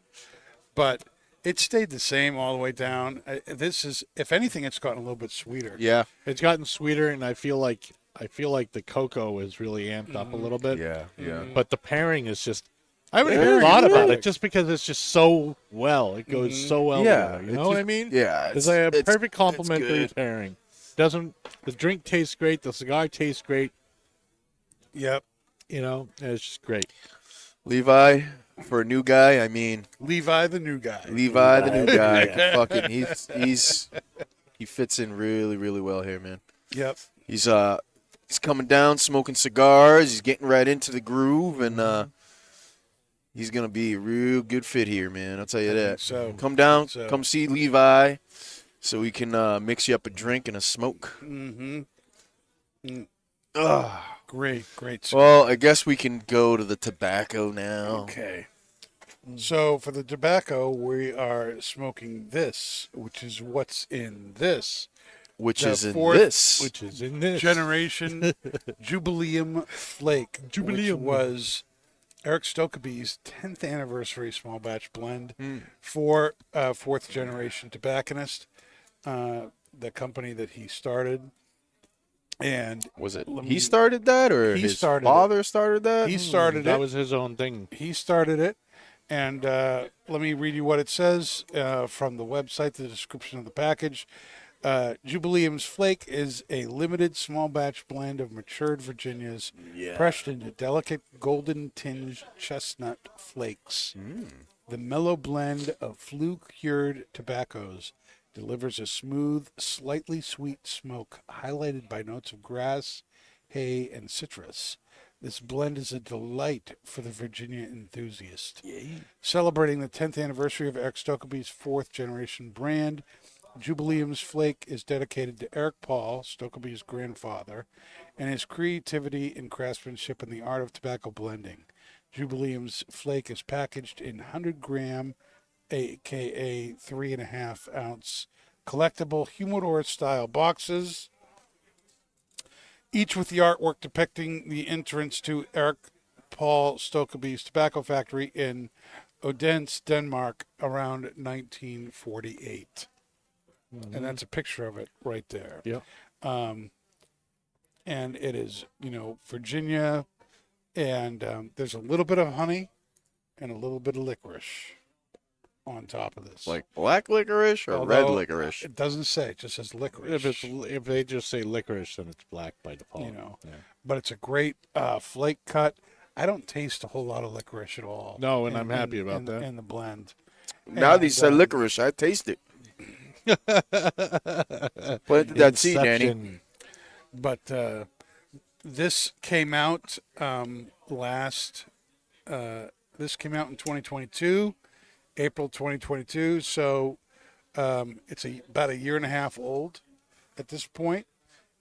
But it stayed the same all the way down. This is, if anything, it's gotten a little bit sweeter. Yeah, It's gotten sweeter, and I feel like the cocoa is really amped up a little bit. yeah, yeah. But the pairing is just. I haven't Very even thought about good. it just because it's just so well. It goes so well Yeah, together. You it's know what I just- mean? yeah, It's like a it's- perfect it's complementary good. pairing. The drink tastes great. The cigar tastes great. Yep. And it's just great. Levi, for a new guy, I mean, Levi, the new guy. Levi, the new guy, fucking, he fits in really, really well here, man. Yep. He's coming down, smoking cigars. He's getting right into the groove, and he's gonna be a real good fit here, man. I'll tell you that. so. Come down, So. come see Levi, so we can mix you up a drink and a smoke. Mm-hmm. Ugh. Great. Well, I guess we can go to the tobacco now. Okay. So for the tobacco, we are smoking this, which is what's in this. Which The is in fourth- this. Which is in this. Generation Jubileum Flake, which Jubileum. was Erik Stokkebye's 10th anniversary small batch blend Hmm. for Fourth Generation Tobacconist, the company that he started. And Was it Let he me- started that, or He his started father started that? he started That it. was his own thing. He started it. And let me read you what it says from the website, the description of the package. Jubileeums Flake is a limited small batch blend of matured Virginias pressed into delicate golden tinged chestnut flakes. The mellow blend of flue-cured tobaccos delivers a smooth, slightly sweet smoke highlighted by notes of grass, hay, and citrus. This blend is a delight for the Virginia enthusiast. Celebrating the 10th anniversary of Erik Stokkebye's fourth generation brand, Jubileeums Flake is dedicated to Eric Paul, Stokkebye's grandfather, and his creativity and craftsmanship in the art of tobacco blending. Jubileeums Flake is packaged in 100-gram, aka 3.5 ounce, collectible humidor-style boxes, each with the artwork depicting the entrance to Eric Paul Stokkebye's tobacco factory in Odense, Denmark, around 1948. And that's a picture of it right there. Yep. And it is, Virginia, and there's a little bit of honey and a little bit of licorice on top of this. Like black licorice or red Although, licorice? It doesn't say; it just says licorice. If they just say licorice, then it's black by default. Yeah. But it's a great flake cut. I don't taste a whole lot of licorice at all. No, and I'm happy about that. In the blend. Now that you And, said licorice, I taste it. Put it to that seed, Danny. Inception. But this came out this came out in 2022, April 2022. So it's about a year and a half old at this point,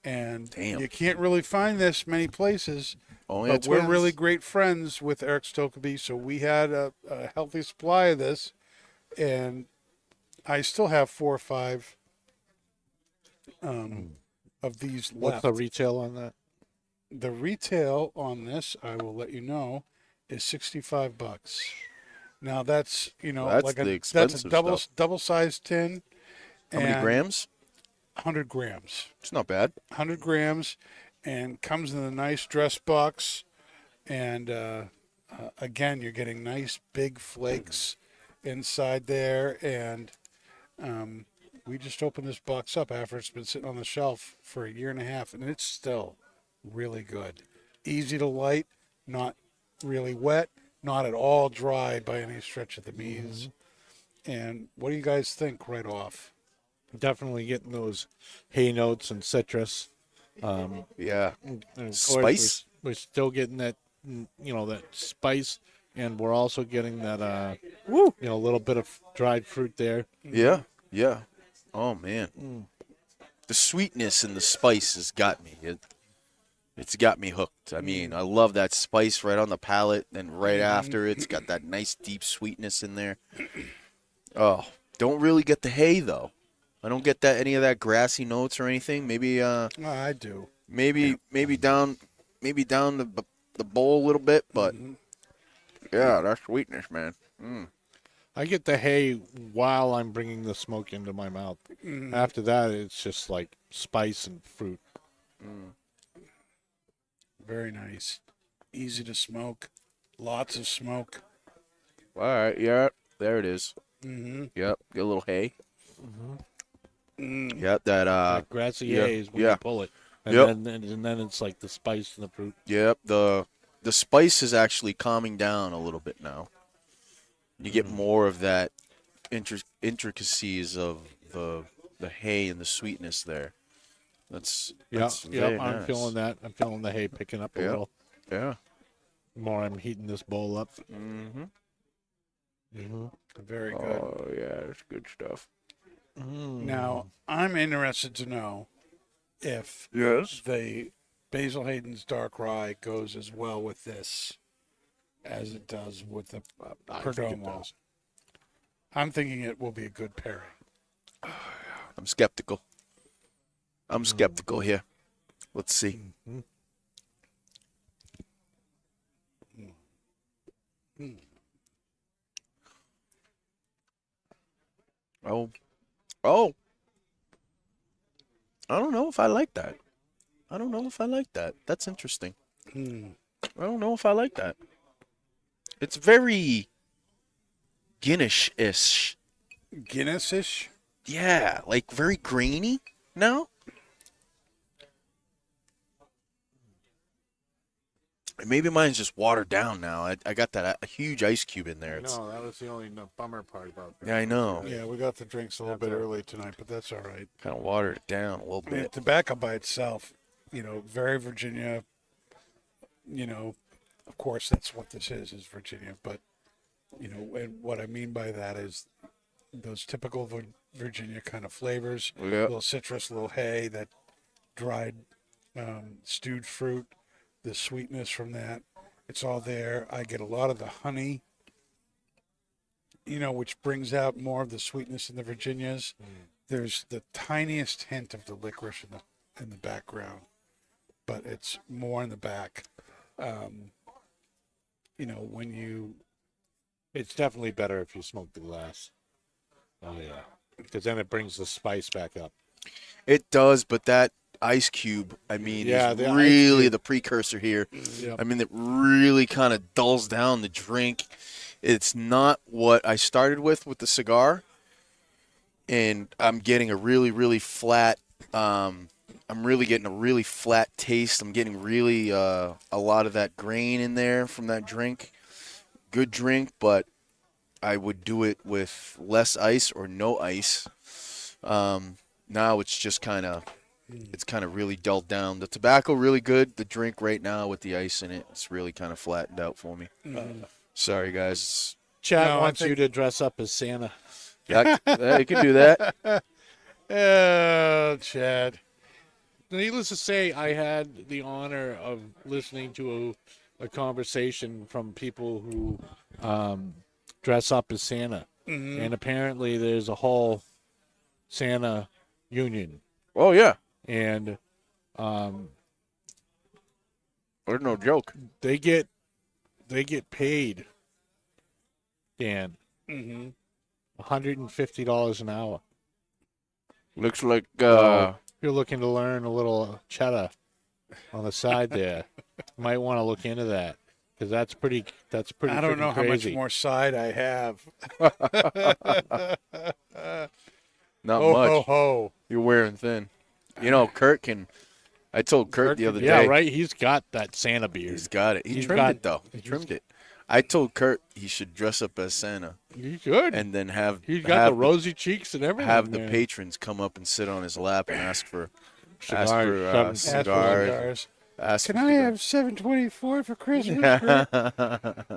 and Damn. you can't really find this many places. Only But at we're Twins. really great friends with Erik Stokkebye, so we had a healthy supply of this, and I still have 4 or 5 of these What's left. the retail on that? The retail on this, I will let you know, is $65. Now that's That's like the that's a expensive stuff. double sized tin. How many and grams? 100 grams. It's not bad. 100 grams, and comes in a nice dress box. And again, you're getting nice big flakes inside there, and we just opened this box up after it's been sitting on the shelf for a year and a half, and it's still really good. Easy to light, not really wet, not at all dry by any stretch of the means. And what do you guys think right off? Definitely getting those hay notes and citrus. Yeah. And of course, Spice? we're still getting that, that spice, and we're also getting that, little bit of dried fruit there. Yeah. Yeah. Oh, man. The sweetness and the spice has got me. It's got me hooked. I mean, I love that spice right on the palate, and right after it's got that nice deep sweetness in there. Oh, don't really get the hay though. I don't get any of that grassy notes or anything. Maybe I do. maybe down the bowl a little bit, but yeah, that sweetness, man. I get the hay while I'm bringing the smoke into my mouth. After that, it's just like spice and fruit. Very nice. Easy to smoke. Lots of smoke. All right, yeah, there it is. Mm-hmm. Yep, get a little hay. Yep, That grassy hay is when yeah. you pull it, and Yep. then it's like the spice and the fruit. Yep, the spice is actually calming down a little bit now. You get more of that intricacies of the hay and the sweetness there. That's very I'm nice. feeling that. I'm feeling the hay picking up a Yep. little. Yeah. The more I'm heating this bowl up. Very good. Oh yeah, that's good stuff. Now, I'm interested to know if Yes. the Basil Hayden's Dark Rye goes as well with this as it does with the I think it Perdomo. does. I'm thinking it will be a good pairing. I'm skeptical. I'm skeptical here. Let's see. Oh. I don't know if I like that. That's interesting. I don't know if I like that. It's very Guinness-ish. Guinness-ish? Yeah, like very grainy now. Maybe mine's just watered down now. I got that a huge ice cube in there. It's, No, that was the only bummer part about that. yeah, I know. Yeah, we got the drinks a little bit early tonight, but that's all right. Kind of watered it down a little I mean, bit. tobacco by itself, very Virginia, of course that's what this is Virginia, but, and what I mean by that is those typical Virginia kind of flavors, a Yeah. little citrus, a little hay, that dried stewed fruit, the sweetness from that, it's all there. I get a lot of the honey, which brings out more of the sweetness in the Virginias. There's the tiniest hint of the licorice in the background, but it's more in the back. When you It's definitely better if you smoke the glass. Oh yeah, because then it brings the spice back up. It does, but that ice cube, I mean, Yeah, is the ice really cube. the precursor here. Yep. I mean, it really kind of dulls down the drink. It's not what I started with the cigar, and I'm getting a really, really flat. I'm really getting a really flat taste. I'm getting really a lot of that grain in there from that drink. Good drink, but I would do it with less ice or no ice. Now it's just kind of really dulled down. The tobacco really good. The drink right now with the ice in it, it's really kind of flattened out for me. Sorry, guys. Chad No, I wants think- you to dress up as Santa. Yeah, you can do that. Oh, Chad. Needless to say, I had the honor of listening to a conversation from people who dress up as Santa. And apparently there's a whole Santa union. Oh yeah, And there's no joke. they get paid, Dan, $150 an hour. Looks like If you're looking to learn a little cheddar on the side there, you might want to look into that, because that's pretty I don't know freaking crazy. how much more side I have. Not Ho, much. ho, ho. You're wearing thin. You know, Kurt can. I told Kurt the other Yeah, day. right. He's got that Santa beard. He's got it. He He's trimmed got- it though. He trimmed it. I told Kurt he should dress up as Santa He's good. and then have He's got the rosy cheeks and everything. have the man. patrons come up and sit on his lap and ask for Cigars, Ask for cigars. cigars. Ask Can for I cigars. have 724 for Christmas? Kurt?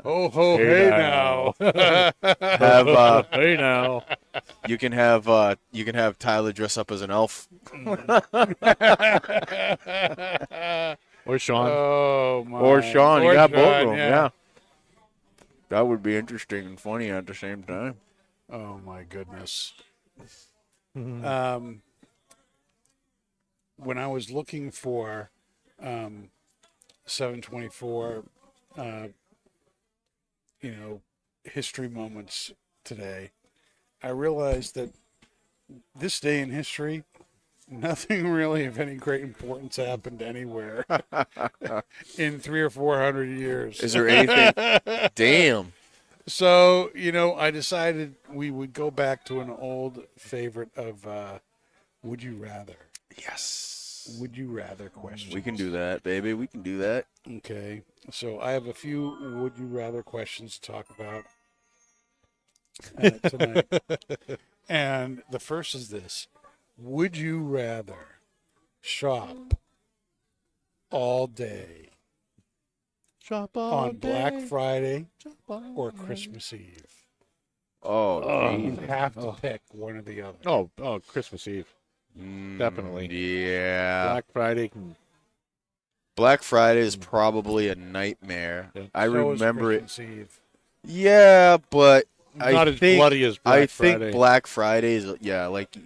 Oh, ho, Hey hey now. now. have Hey now. you can have Tyler dress up as an elf. Or Sean. Oh, my. Or Sean. You Or got both of Sean, them. Yeah. That would be interesting and funny at the same time. Oh, my goodness. Mm-hmm. When I was looking for 724, history moments today, I realized that this day in history, nothing really of any great importance happened anywhere in 300 or 400 years. Is there anything? Damn. So, I decided we would go back to an old favorite of Would You Rather. Yes. Would you rather questions? We can do that, baby. We can do that. Okay. So I have a few would you rather questions to talk about tonight. And the first is this. Would you rather shop all day Shop on Black Friday or Christmas Eve? Oh, You have to pick one or the other. Oh, Christmas Eve. Definitely. Yeah. Black Black Friday is probably a nightmare. Yeah. I So is remember it. Christmas Eve. Yeah, but Not I as think, bloody as Black I think Friday. Black Friday is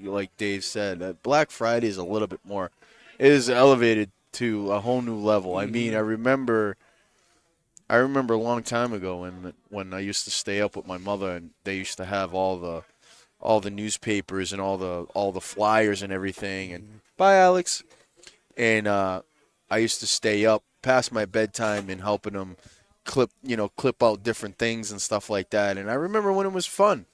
like Dave said. Black Friday is a little bit more. It is elevated to a whole new level. I mean, I remember a long time ago when I used to stay up with my mother and they used to have all the newspapers and all the flyers and everything. And bye, Alex. And I used to stay up past my bedtime and helping them clip out different things and stuff like that. And I remember when it was fun.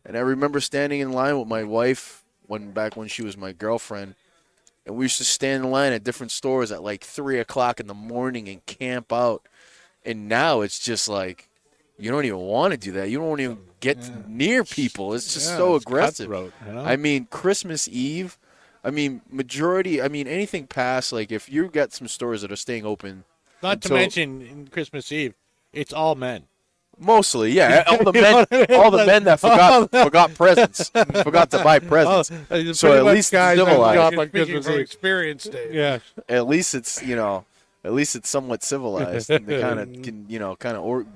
And I remember standing in line with my wife back when she was my girlfriend. And we used to stand in line at different stores at like 3 o'clock in the morning and camp out. And now it's just like, you don't even want to do that. You don't even get near people. It's just so it's aggressive. cutthroat, I mean, Christmas Eve, anything past, like if you got some stores that are staying open. Not to until- mention, in Christmas Eve, it's all men. Mostly, yeah. All the men that forgot presents, forgot to buy presents. So at least it's civilized. on Speaking Christmas from Eve. experience, Dave. Yeah. At least it's somewhat civilized. And they kind of can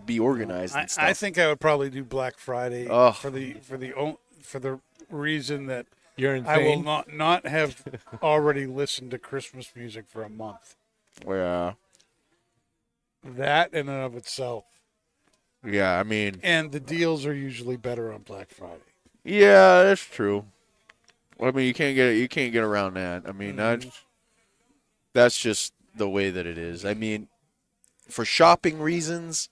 be organized and stuff. I think I would probably do Black Friday Ugh. for the reason that You're I will insane. not have already listened to Christmas music for a month. Yeah. That in and of itself. Yeah, I mean, And the deals are usually better on Black Friday. yeah, that's true. I mean, you can't get around that. I mean, that's just the way that it is. I mean, for shopping reasons,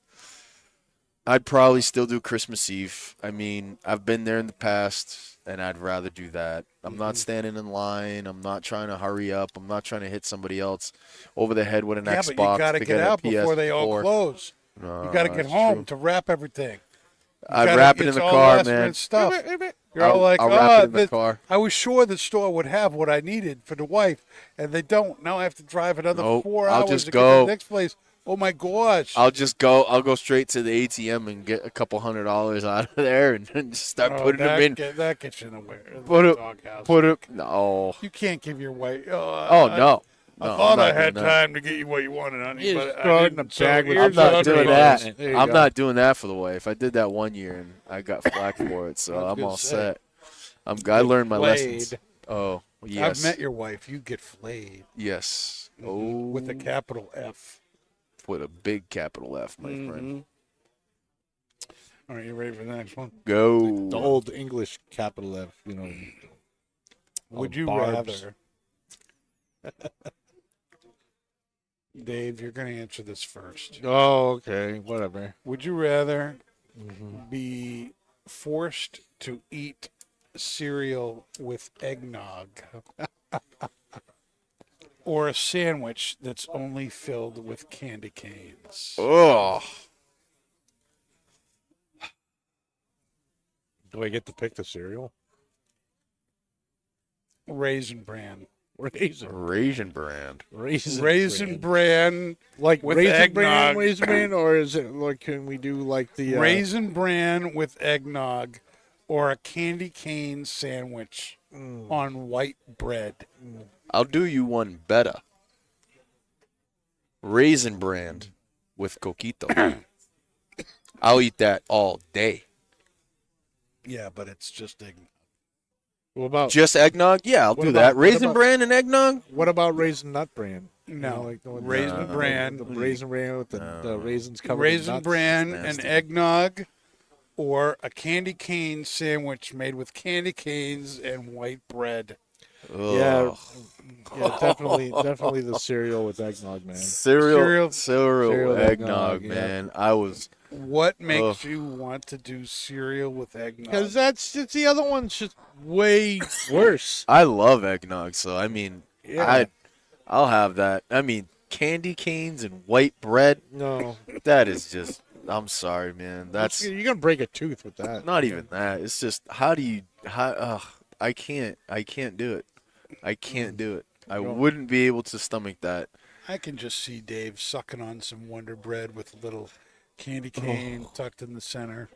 I'd probably still do Christmas Eve. I mean, I've been there in the past, and I'd rather do that. I'm not standing in line. I'm not trying to hurry up. I'm not trying to hit somebody else over the head with an Yeah, Xbox. but you got to to get a out before they all PS4. close. No, You got to get that's home true. to wrap everything. I'd wrap it in It's the all car, last man. minute Stuff. You're all like, I'll wrap it in the this- car. I was sure the store would have what I needed for the wife, and they don't. Now I have to drive another Nope. 4 I'll hours just to go. get to the next place. Oh my gosh! I'll go straight to the ATM and get a couple $100 out of there and just start putting them in. That gets you in the way. Put it, Doghouse. put it. No. You can't give your wife. Oh no. I No, thought I'm I not had doing that. time to get you what you wanted, honey. You But just I throw it in didn't. a bag with here's I'm not $100. doing that. There you I'm go. not doing that for the wife. I did that one year and I got flack for it, so I was I'm gonna all say. set. I learned my lessons. Flayed. Oh yes. I've met your wife. You get flayed Yes. Oh, with a capital F. with a big capital F, my friend. All right, you ready for the next one? Go. The old English capital F, Would you barbs. rather? Dave, you're going to answer this first. Oh, okay. Whatever. Would you rather be forced to eat cereal with eggnog, or a sandwich that's only filled with candy canes? Oh, Do I get to pick the cereal? Raisin Bran. Raisin brand. Raisin Bran Like with Raisin Bran, eggnog. Raisin Bran, or is it like, can we do like the Raisin Bran with eggnog, or a candy cane sandwich on white bread. I'll do you one better. Raisin brand with coquito. I'll eat that all day. Yeah, but it's just eggnog. what about Just eggnog? Yeah, I'll What do about- that. what Raisin about- brand and eggnog? what about Raisin Nut Bran? No, like the one- Raisin Bran, The Raisin Bran with the raisins covered in Raisin nuts? Bran Nasty. and eggnog, or a candy cane sandwich made with candy canes and white bread. Yeah, Ugh. yeah, definitely the cereal with eggnog, man. Cereal Cereal eggnog, eggnog, yeah. man. I was What makes Ugh. you want to do cereal with eggnog? Because it's the other one's just way worse. I love eggnog, so I mean, Yeah. I'll have that. I mean, candy canes and white bread. No, That is just. I'm sorry, man. That's you're gonna break a tooth with that. not even that. It's just how do you? I can't do it. I can't do it. I wouldn't be able to stomach that. I can just see Dave sucking on some Wonder Bread with a little candy cane tucked in the center.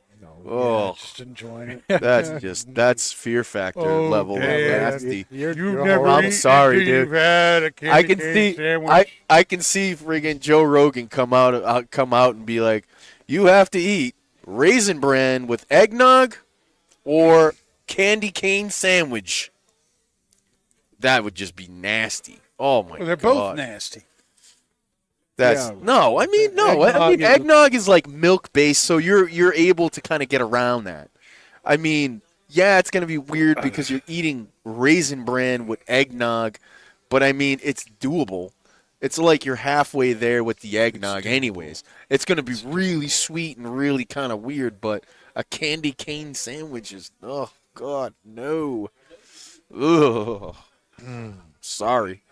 Oh, Just enjoying it. that's fear factor Oh, level man. nasty. You've you're never I'm eaten sorry, until dude. You've had a candy I can cane see sandwich. I can see friggin' Joe Rogan come out and be like, you have to eat Raisin Bran with eggnog or candy cane sandwich. That would just be nasty. Oh my Well, they're god. both nasty. That's Yeah. no. I mean, no. I mean, Eggnog is- eggnog is like milk based, so you're able to kind of get around that. I mean, yeah, it's gonna be weird because you're eating Raisin Bran with eggnog, but I mean, it's doable. It's like you're halfway there with the eggnog, anyways. It's gonna be really sweet and really kind of weird, but a candy cane sandwich is oh god no. Ugh. Sorry.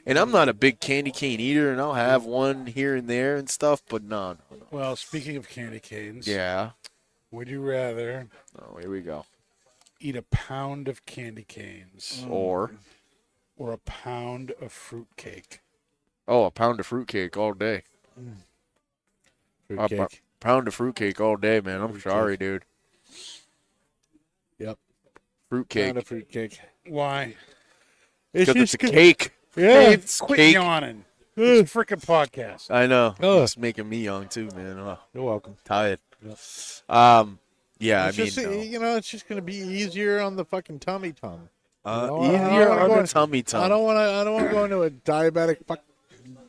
And I'm not a big candy cane eater, and I'll have one here and there and stuff, but no. Well, speaking of candy canes, Yeah. would you rather Oh, here we go. eat a pound of candy canes Or, or a pound of fruit cake? a pound of fruitcake all day. Fruitcake. Pound of fruitcake all day, man. I'm sorry, dude. Yep. Fruitcake. Pound of fruitcake. Why? Because it's a good. cake. Yeah. It's Quit cake. yawning. It's a freaking podcast. I know. Ugh. It's making me young, too, man. Oh, You're welcome. tired. Yep. Yeah, It's I mean, just, it's just gonna be easier on the fucking tummy tum. no. you know, I Easier don't on wanna the tummy tum. I don't want to go into a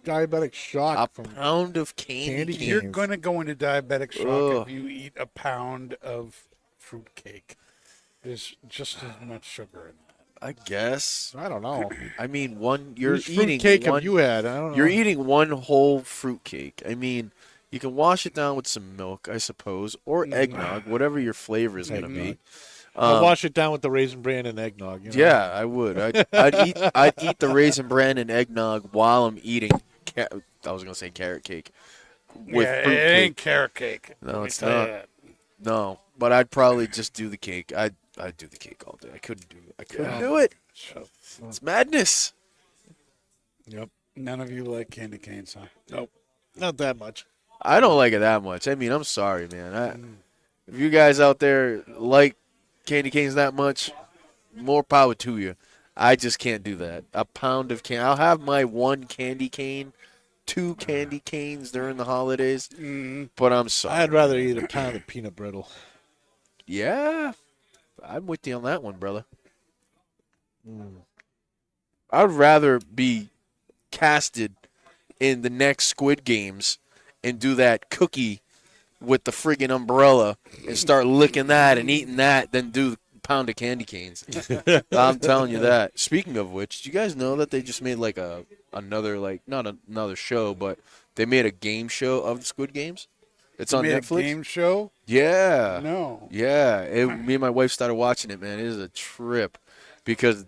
diabetic shock A from pound of candy Candy cane. You're canes. going to go into diabetic shock Ugh. if you eat a pound of fruit cake. There's just as much sugar in that. I guess. I don't know. I mean, you're Whose eating fruitcake one. have you had? I don't know. You're eating one whole fruit cake. I mean, you can wash it down with some milk, I suppose, or eggnog, whatever your flavor is going to be. I'll wash it down with the Raisin Bran and eggnog. You know? Yeah, I would. I'd eat the Raisin Bran and eggnog while I'm eating. I was going to say carrot cake with Yeah, fruit it cake. ain't carrot cake. No, Let me it's tell you not. that. No, but I'd probably just do the cake. I'd do the cake all day. I couldn't do it. I couldn't do it. It's madness. Yep. None of you like candy canes, huh? Nope. Not that much. I don't like it that much. I mean, I'm sorry, man. If you guys out there like candy canes that much, more power to you. I just can't do that. A pound of I'll have my one candy cane, 2 candy canes during the holidays, but I'm sorry. I'd rather eat a pound of peanut brittle. Yeah, I'm with you on that one, brother. I'd rather be casted in the next Squid Games and do that cookie with the friggin' umbrella and start licking that and eating that than do a pound of candy canes. I'm telling you that. Speaking of which, do you guys know that they just made like another not another show, but they made a game show of the Squid Games? It's You on made Netflix. a game show? Yeah. No. Yeah. Me and my wife started watching it, man. It is a trip because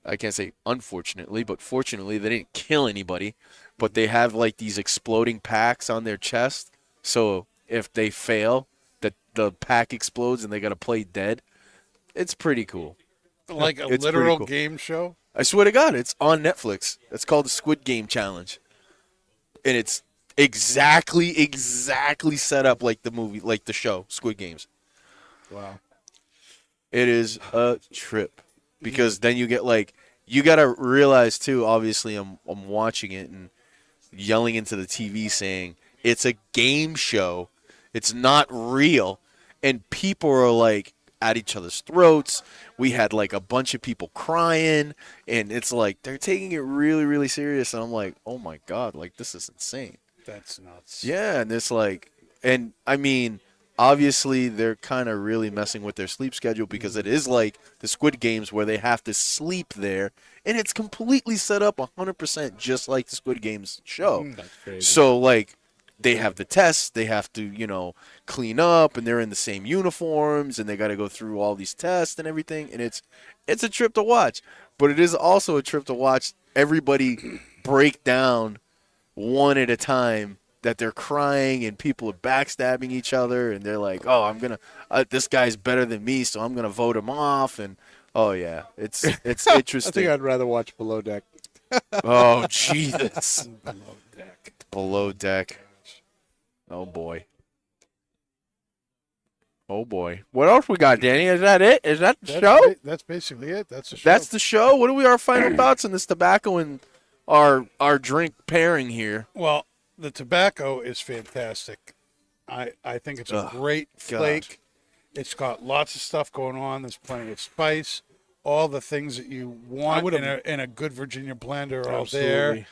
I can't say unfortunately, but fortunately they didn't kill anybody, but they have like these exploding packs on their chest. So if they fail, the pack explodes and they got to play dead. It's pretty cool. Like a It's pretty literal cool. game show? I swear to God, it's on Netflix. It's called the Squid Game Challenge. And it's exactly set up like the movie, like the show, Squid Games. Wow. It is a trip. Because then you get like, you got to realize too, obviously I'm watching it and yelling into the TV saying, it's a game show. It's not real. And people are like at each other's throats. We had like a bunch of people crying. And it's like, they're taking it really, really serious. And I'm like, oh my God, like this is insane. That's nuts. Yeah, and it's like, and I mean, obviously they're kind of really messing with their sleep schedule because it is like the Squid Games where they have to sleep there, and it's completely set up 100% just like the Squid Games show. That's crazy. So like, they have the tests, they have to clean up, and they're in the same uniforms, and they got to go through all these tests and everything, and it's a trip to watch, but it is also a trip to watch everybody break down one at a time that they're crying and people are backstabbing each other and they're like, oh, I'm going to this guy's better than me, so I'm going to vote him off. And oh yeah, it's interesting. I think I'd rather watch Below Deck. Oh Jesus. Below Deck. Oh boy. Oh boy. What else we got, Danny? Is that it? Is that the show? That's basically it. That's the show. That's the show. What are our final thoughts on this tobacco and our drink pairing here? Well, the tobacco is fantastic. I think it's a great flake. It's got lots of stuff going on. There's plenty of spice. All the things that you want in a good Virginia blender are all there.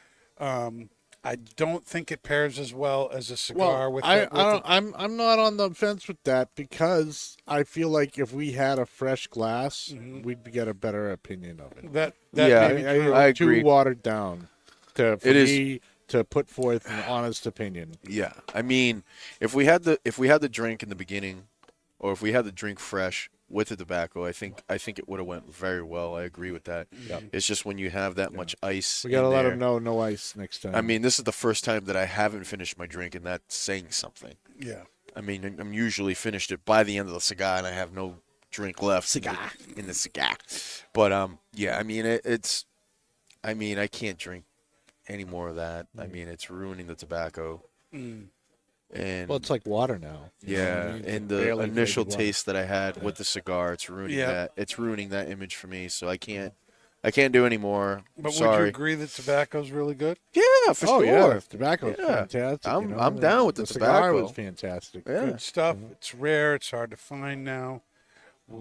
I don't think it pairs as well as a cigar. I'm not on the fence with that because I feel like if we had a fresh glass, we'd get a better opinion of it. That Yeah, may be true. I agree. Too watered down for It is. me to put forth an honest opinion. Yeah, I mean, if we had the drink in the beginning, or if we had the drink fresh with the tobacco, I think it would have went very well. I agree with that. Yeah. It's just when you have that much ice. We gotta in let there. them know no ice next time. I mean, this is the first time that I haven't finished my drink, and that's saying something. Yeah. I mean, I'm usually finished it by the end of the cigar, and I have no drink left in the cigar. But yeah, I mean, it's. I mean, I can't drink any more of that. I mean, it's ruining the tobacco. And well, it's like water now. You know what yeah, I mean? and It's the barely initial flavored water. taste that I had with the cigar, it's ruining Yeah. that. It's ruining that image for me. So I can't do any more. But would Sorry. you agree that tobacco's really good? Yeah, for Oh sure. yeah, tobacco's Yeah. fantastic. I'm down with the cigar tobacco. was fantastic. Yeah. Good stuff. It's rare. It's hard to find now.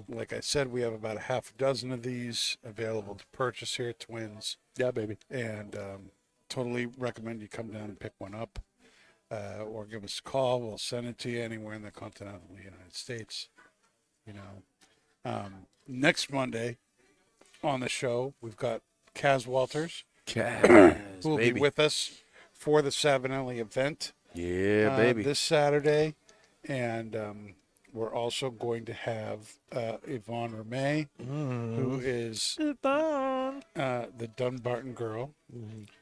Like I said, we have about a half a dozen of these available to purchase here at Twins. Yeah, baby. And totally recommend you come down and pick one up or give us a call. We'll send it to you anywhere in the continental United States. Next Monday on the show, we've got Kaz Walters, who will be with us for the Savinelli event Yeah, baby. this Saturday. And we're also going to have Yvonne Ramey, who is the Dunbarton girl.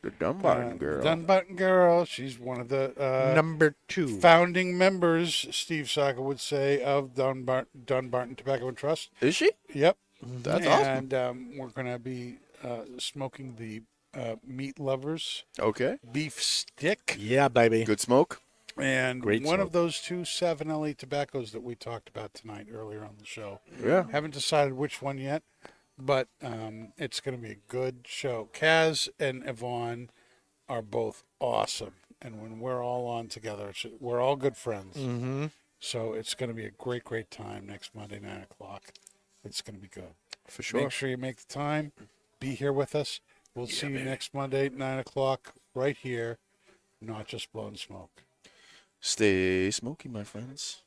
The Dumbarton girl. Dunbarton girl. She's one of the Number 2. founding members, Steve Saka would say, of Dunbarton Tobacco and Trust. Is she? Yep. That's awesome. And we're going to be smoking the Meat Lovers Okay. beef stick. Yeah, baby. Good smoke. And Great one smoke. of those two Savinelli tobaccos that we talked about tonight earlier on the show. Yeah. Haven't decided which one yet, but it's going to be a good show. Kaz and Yvonne are both awesome. And when we're all on together, we're all good friends. Mm-hmm. So it's going to be a great, great time next Monday, 9 o'clock. It's going to be good. For sure. Make sure you make the time. Be here with us. We'll see you next Monday, 9 o'clock, right here. Not just blowing smoke. Stay smoky, my friends.